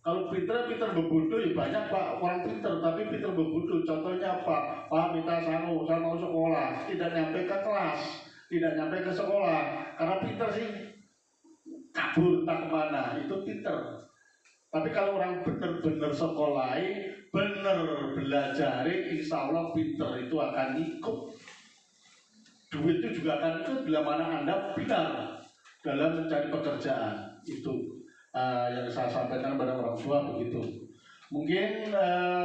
Kalau pintar berbodoh ya banyak Pak orang pintar, tapi pintar berbodoh. Contohnya Pak minta saya mau sekolah, tidak nyampe ke kelas, tidak nyampe ke sekolah, karena pintar sih kabur tak kemana, itu pintar. Tapi kalau orang benar-benar sekolah, benar belajar, insya Allah pintar itu akan ikut. Duit itu juga akan ikut bila mana Anda benar dalam mencari pekerjaan. Itu yang saya sampaikan kepada orang tua begitu. Mungkin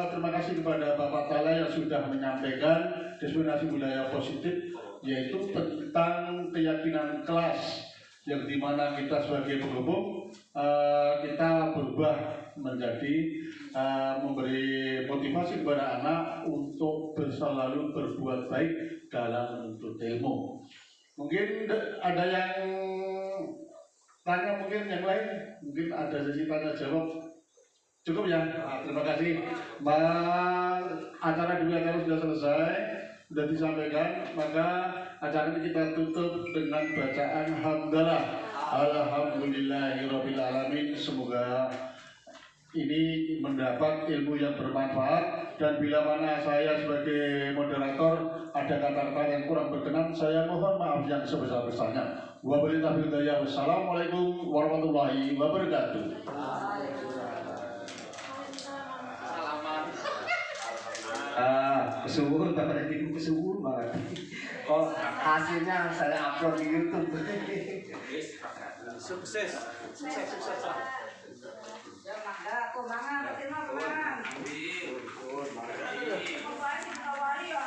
terima kasih kepada Bapak Tala yang sudah menyampaikan diskriminasi budaya positif, yaitu tentang keyakinan kelas, yang dimana kita sebagai penghubung kita berubah menjadi memberi motivasi kepada anak untuk selalu berbuat baik dalam menuntut ilmu. Mungkin ada yang tanya, mungkin yang lain, mungkin ada sesi tanya jawab. Cukup ya, terima kasih. Acara sudah selesai, sudah disampaikan, maka acara ini kita tutup dengan bacaan hamdalah. Alhamdulillahirabbil alamin. Semoga ini mendapat ilmu yang bermanfaat, dan bila mana saya sebagai moderator ada kata-kata yang kurang berkenan, saya mohon maaf yang sebesar-besarnya. Wassalamualaikum warahmatullahi wabarakatuh. Kesuwun Bapak dan Ibu, kesuwun banget. Kok hasilnya saya upload di YouTube. Sukses. Ya mangga, kok mangan, berarti mah mangan. Amin. Kawari ya.